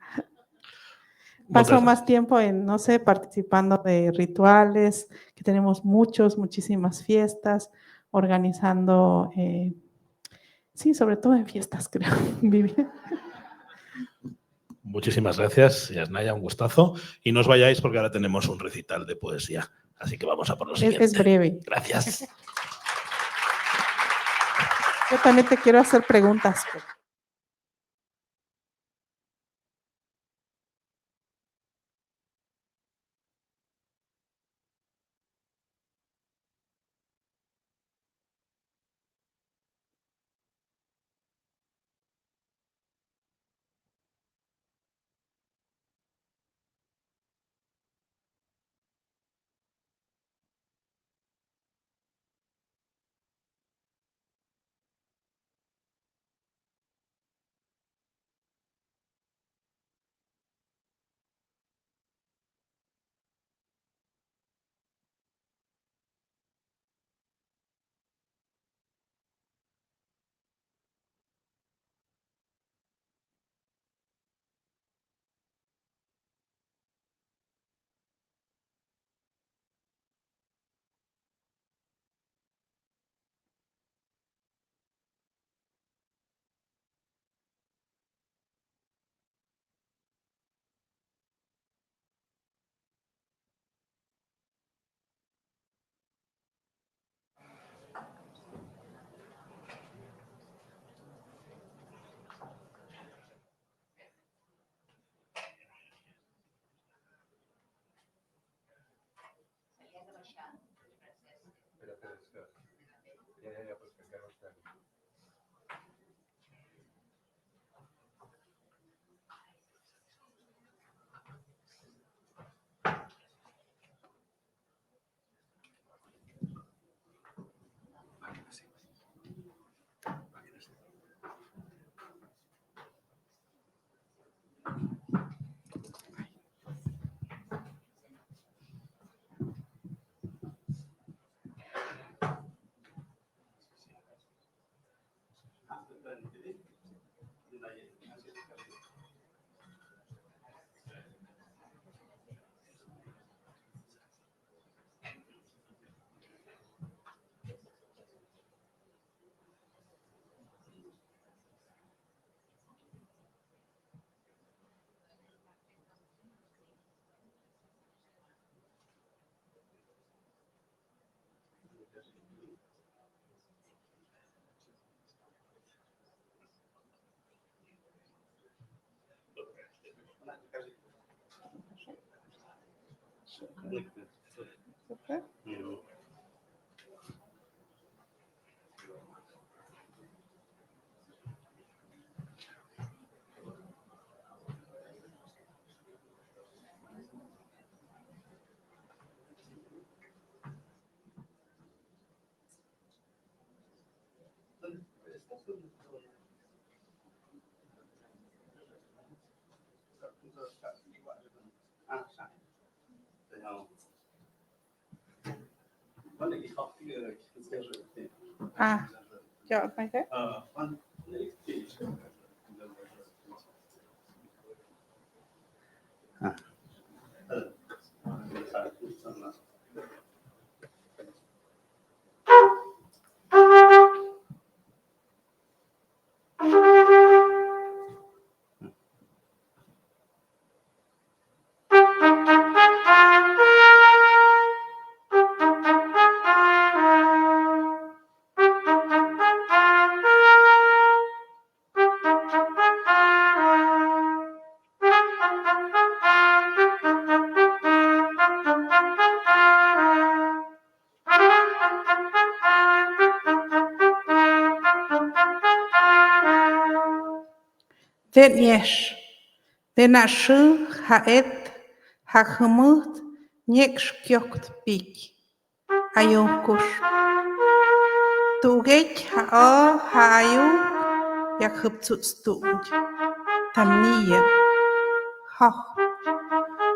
Paso más tiempo en, no sé, participando de rituales, que tenemos muchísimas fiestas, organizando, sí, sobre todo en fiestas, creo, vivir. Muchísimas gracias, Yasnaya, un gustazo. Y no os vayáis porque ahora tenemos un recital de poesía. Así que vamos a por lo siguiente. Es breve. Gracias. Yo también te quiero hacer preguntas. Super. À, chọn phải thế. Tên yes. Tên a sư ha et ha khmut nhek skjokt pik. Ayunkus. Tuget ha o ha ayuk yak huptutstuj. Tamniye. Ha.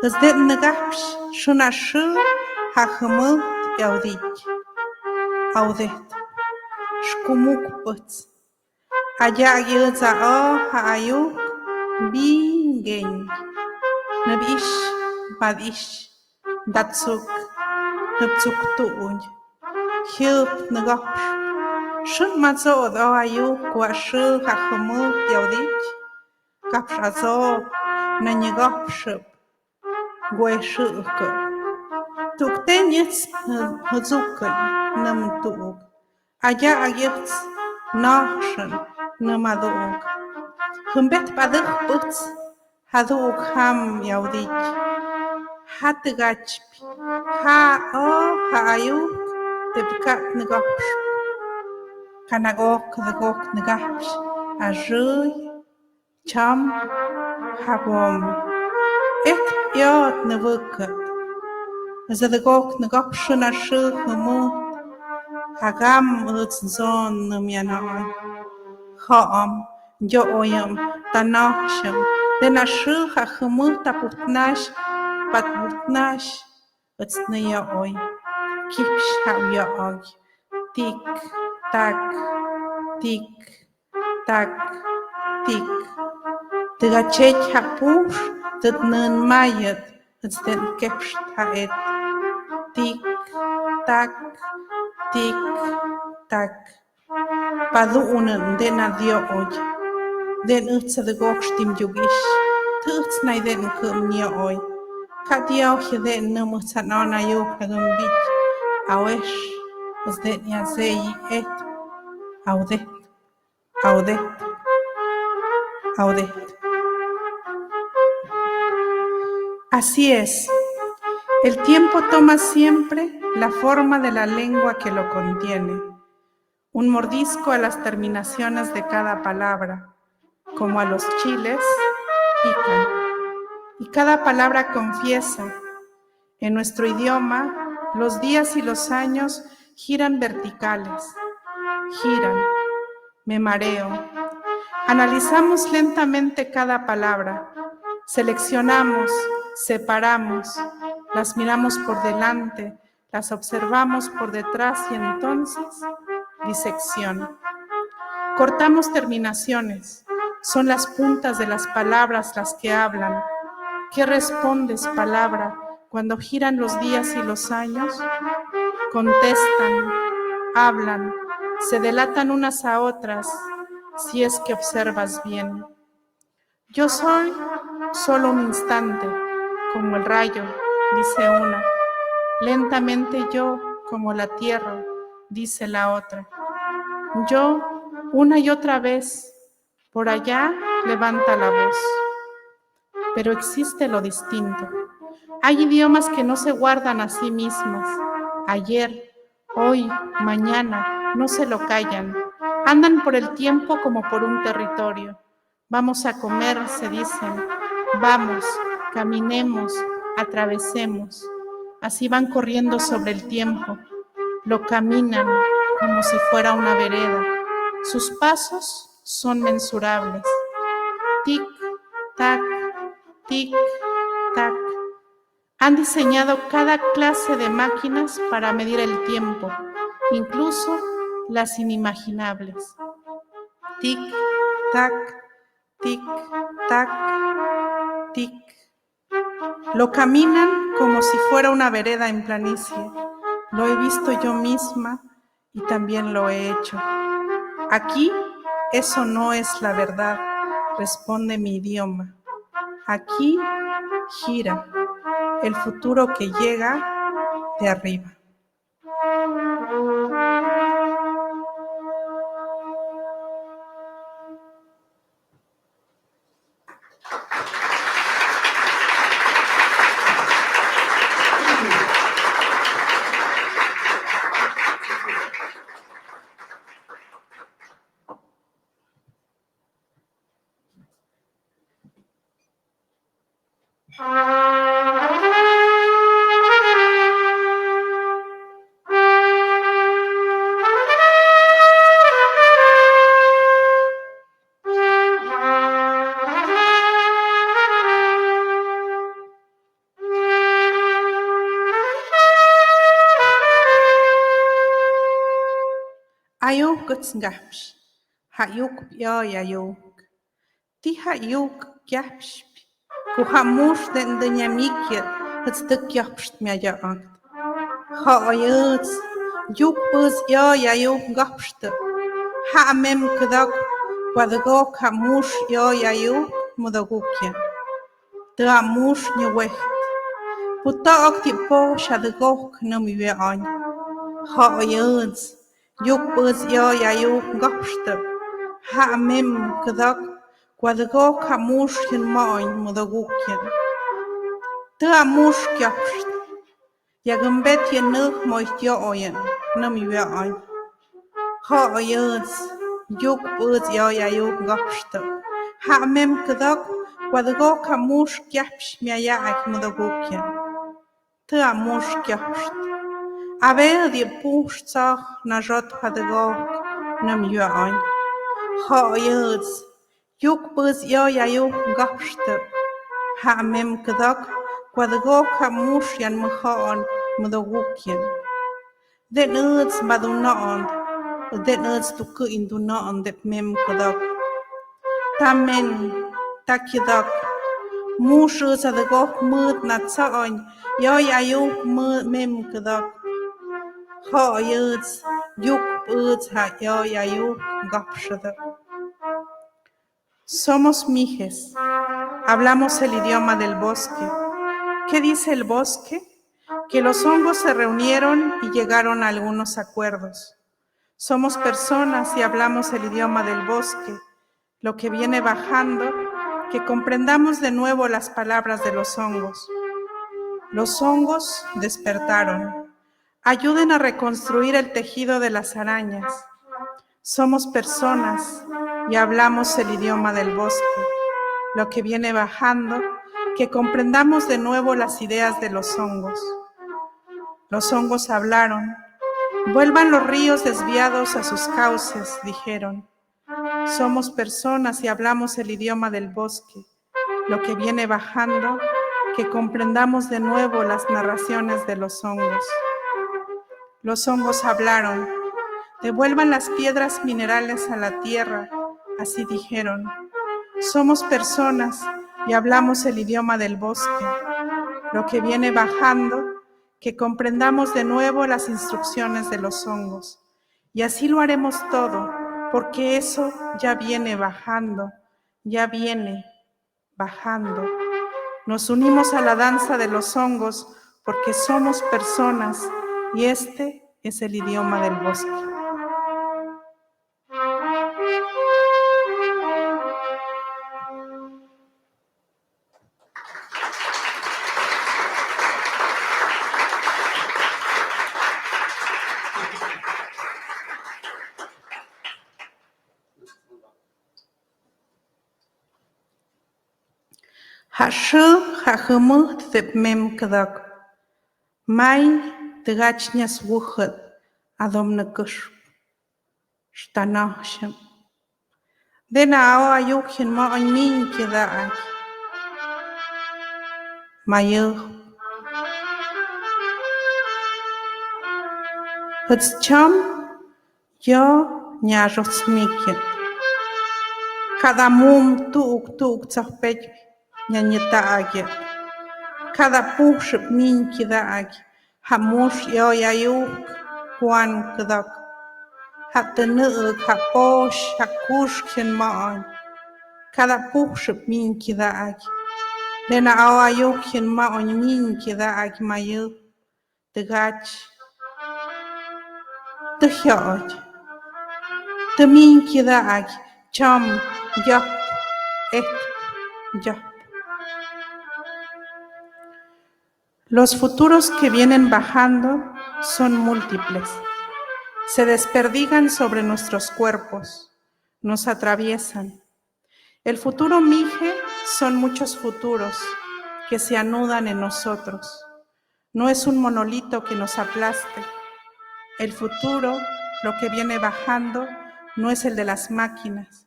Dus dit negaps shuna sư ha khmut yaudit. Audet. Shkumuk puts. Aya yudza o ha ayuk bingen. Nabish badish datsuk huptsuk tuj. Hyup negaps. Shun matzod o ayuk wa shu ha khmut yaudit. Kaps azod na negapshup. Gweshuk. Tuktenyets hudzukan nam tuug. Aya ayets nachen namadug. Humbet badug puts hadug ham yaudit. Hatgachp ha o ha ayuk tepkat negapsh. Kanagok dagok negapsh. Ajuy cham habom. Et yot nevukat. Zadagok negapsh na shu humut. Hagam utzon numyanoi. Haam, joyam, tanasham. Dena shu ha humut taputnash, patputnash, utsnayoi. Kipsh hawyoi. Tik, tak, tik, tak, tik. Tigachech hapush, tutnun mayat, utsden kepsh haet. Tik, tak, tik, tak. Paduunen den adiooj. Den utsa de gokstim jugish. Tuts nay den kum niooj. Kadiauche den numutsan ona yuk nagumbit. Awesh, os den yazei et. Audet, audet, audet. Así es. El tiempo toma siempre la forma de la lengua que lo contiene. Un mordisco a las terminaciones de cada palabra, como a los chiles, pican. Y cada palabra confiesa. En nuestro idioma, los días y los años giran verticales. Giran. Me mareo. Analizamos lentamente cada palabra. Seleccionamos, separamos, las miramos por delante, las observamos por detrás y entonces disección. Cortamos terminaciones, son las puntas de las palabras las que hablan. ¿Qué respondes, palabra, cuando giran los días y los años? Contestan, hablan, se delatan unas a otras, si es que observas bien. Yo soy solo un instante, como el rayo, dice una. Lentamente yo, como la tierra, dice la otra. Yo, una y otra vez, por allá levanta la voz. Pero existe lo distinto. Hay idiomas que no se guardan a sí mismas. Ayer, hoy, mañana, no se lo callan. Andan por el tiempo como por un territorio. Vamos a comer, se dicen. Vamos, caminemos, atravesemos. Así van corriendo sobre el tiempo. Lo caminan como si fuera una vereda. Sus pasos son mensurables. Tic, tac, tic, tac. Han diseñado cada clase de máquinas para medir el tiempo, incluso las inimaginables. Tic, tac, tic, tac, tic. Lo caminan como si fuera una vereda en planicie. Lo he visto yo misma y también lo he hecho. Aquí eso no es la verdad, responde mi idioma. Aquí gira el futuro que llega de arriba. Ayuk gutngapsh, hayuk ayuk. Ti hayuk yapsh, kuhamush den nyamikiet, het stuk yapst me jaagt. Hayuts, yuk bus ayuk gapst. Ha mem kdak, wadgok hamush ayuk mudagukia. Te amush nywecht. Puta aktipo shadgok namiwe an. Hayuts. Yuk bus ayuk gapst. Ha mem kdak wadgo kamush yin main mudagukin. Te amush gyapst. Yagambet yenug moist oyen namiwe an. Hayuts. Yuk bus ayuk gapst. Ha mem kdak wadgo kamush gyapsh miayak mudagukin. Te amush gyapst. Aver die pushtzach najot hadgok nam yuan. Hayuts, yuk bus ayuk gapst. Ha mem kdak wadgok hamush yan mchaan mudagukin. Den uts badunaan, den uts tuku indunaan det mem kdak. Tamen takidak. Mush uts hadgok mud natsaan, ayuk mem kdak. Hayuts, yuk bus ayuk gapst. Somos mijes, hablamos el idioma del bosque. ¿Qué dice el bosque? Que los hongos se reunieron y llegaron a algunos acuerdos. Somos personas y hablamos el idioma del bosque, lo que viene bajando, que comprendamos de nuevo las palabras de los hongos. Los hongos despertaron. Ayuden a reconstruir el tejido de las arañas. Somos personas y hablamos el idioma del bosque, lo que viene bajando, que comprendamos de nuevo las ideas de los hongos. Los hongos hablaron. Vuelvan los ríos desviados a sus cauces, dijeron. Somos personas y hablamos el idioma del bosque, lo que viene bajando, que comprendamos de nuevo las narraciones de los hongos. Los hongos hablaron. Devuelvan las piedras minerales a la tierra, así dijeron. Somos personas y hablamos el idioma del bosque. Lo que viene bajando, que comprendamos de nuevo las instrucciones de los hongos. Y así lo haremos todo, porque eso ya viene bajando, ya viene bajando. Nos unimos a la danza de los hongos porque somos personas y este es el idioma del bosque. Haшы хахымы тепмем кыдак. Май тыгачняс вухыт адомныкыш. Штанахшым. Денао аюкхин ма онмин кидаак. Майых. Хыцчам yo няжоцмикин. Cada mum tuuk tsahpech ñañetaagye. Cada puship min kidaag. Hamush yo yayuk kuan kidak. Hatenuk haposh hakushkin maan. Cada puship min kidaag. Dena awayukhin maan min kidaag mayuk. Tegach. Tehyoj. Temin kidaag. Cham yap et yap. Los futuros que vienen bajando son múltiples. Se desperdigan sobre nuestros cuerpos, nos atraviesan. El futuro Mije son muchos futuros que se anudan en nosotros. No es un monolito que nos aplaste. El futuro, lo que viene bajando, no es el de las máquinas.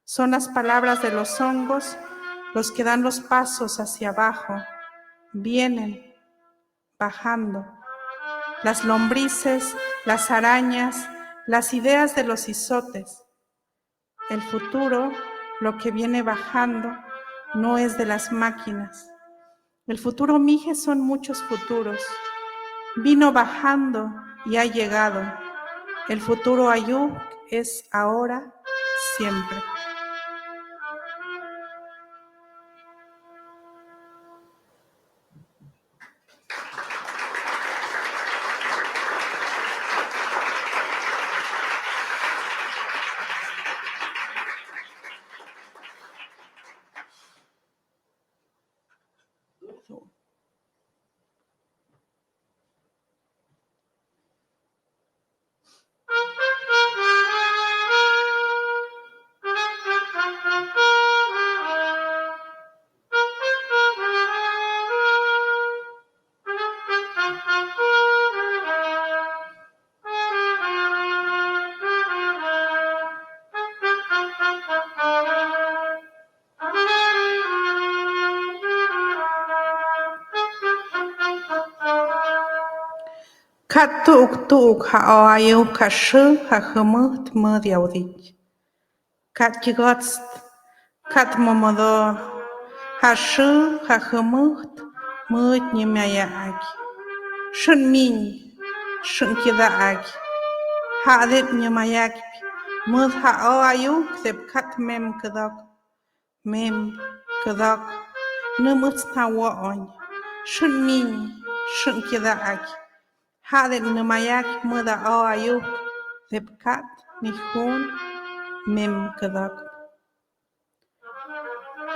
Son las palabras de los hongos los que dan los pasos hacia abajo. Vienen bajando. Las lombrices, las arañas, las ideas de los izotes. El futuro, lo que viene bajando, no es de las máquinas. El futuro Mije son muchos futuros. Vino bajando y ha llegado. El futuro Ayuk es ahora, siempre. Katuk haayu kashu hahumut mudyaudich. Katjigotst, katmomodor, hashu hahumut mud nimayaag. Shunmin, shunkidaag. Hadip nimayag, mud haayu kdip katmem kadak. Mem kadak, numut tawaon. Shunmin, shunkidaag. Hadip nimayag muda aayuk depkat nihun mem kadak.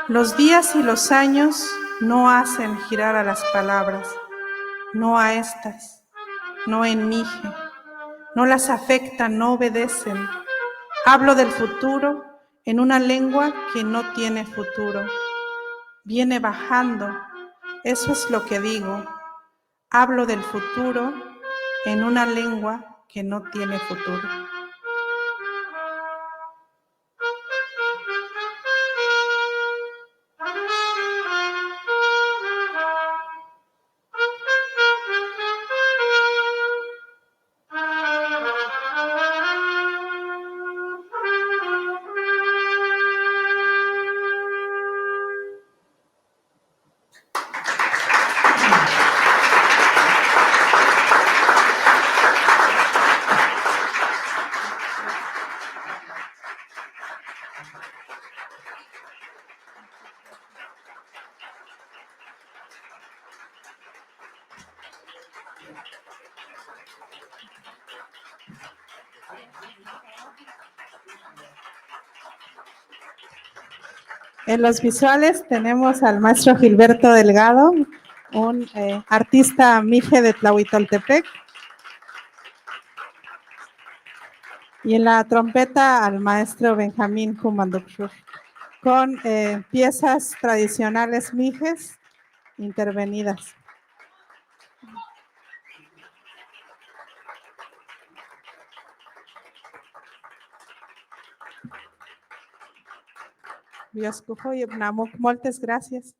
Los días y los años no hacen girar a las palabras, no a estas, no en Mije, no las afectan, no obedecen. Hablo del futuro en una lengua que no tiene futuro. Viene bajando, eso es lo que digo. Hablo del futuro en una lengua que no tiene futuro. En los visuales tenemos al maestro Gilberto Delgado, un artista mije de Tlahuitoltepec. Y en la trompeta al maestro Benjamín Kumandukshur, con piezas tradicionales mijes intervenidas. Moltes gràcies.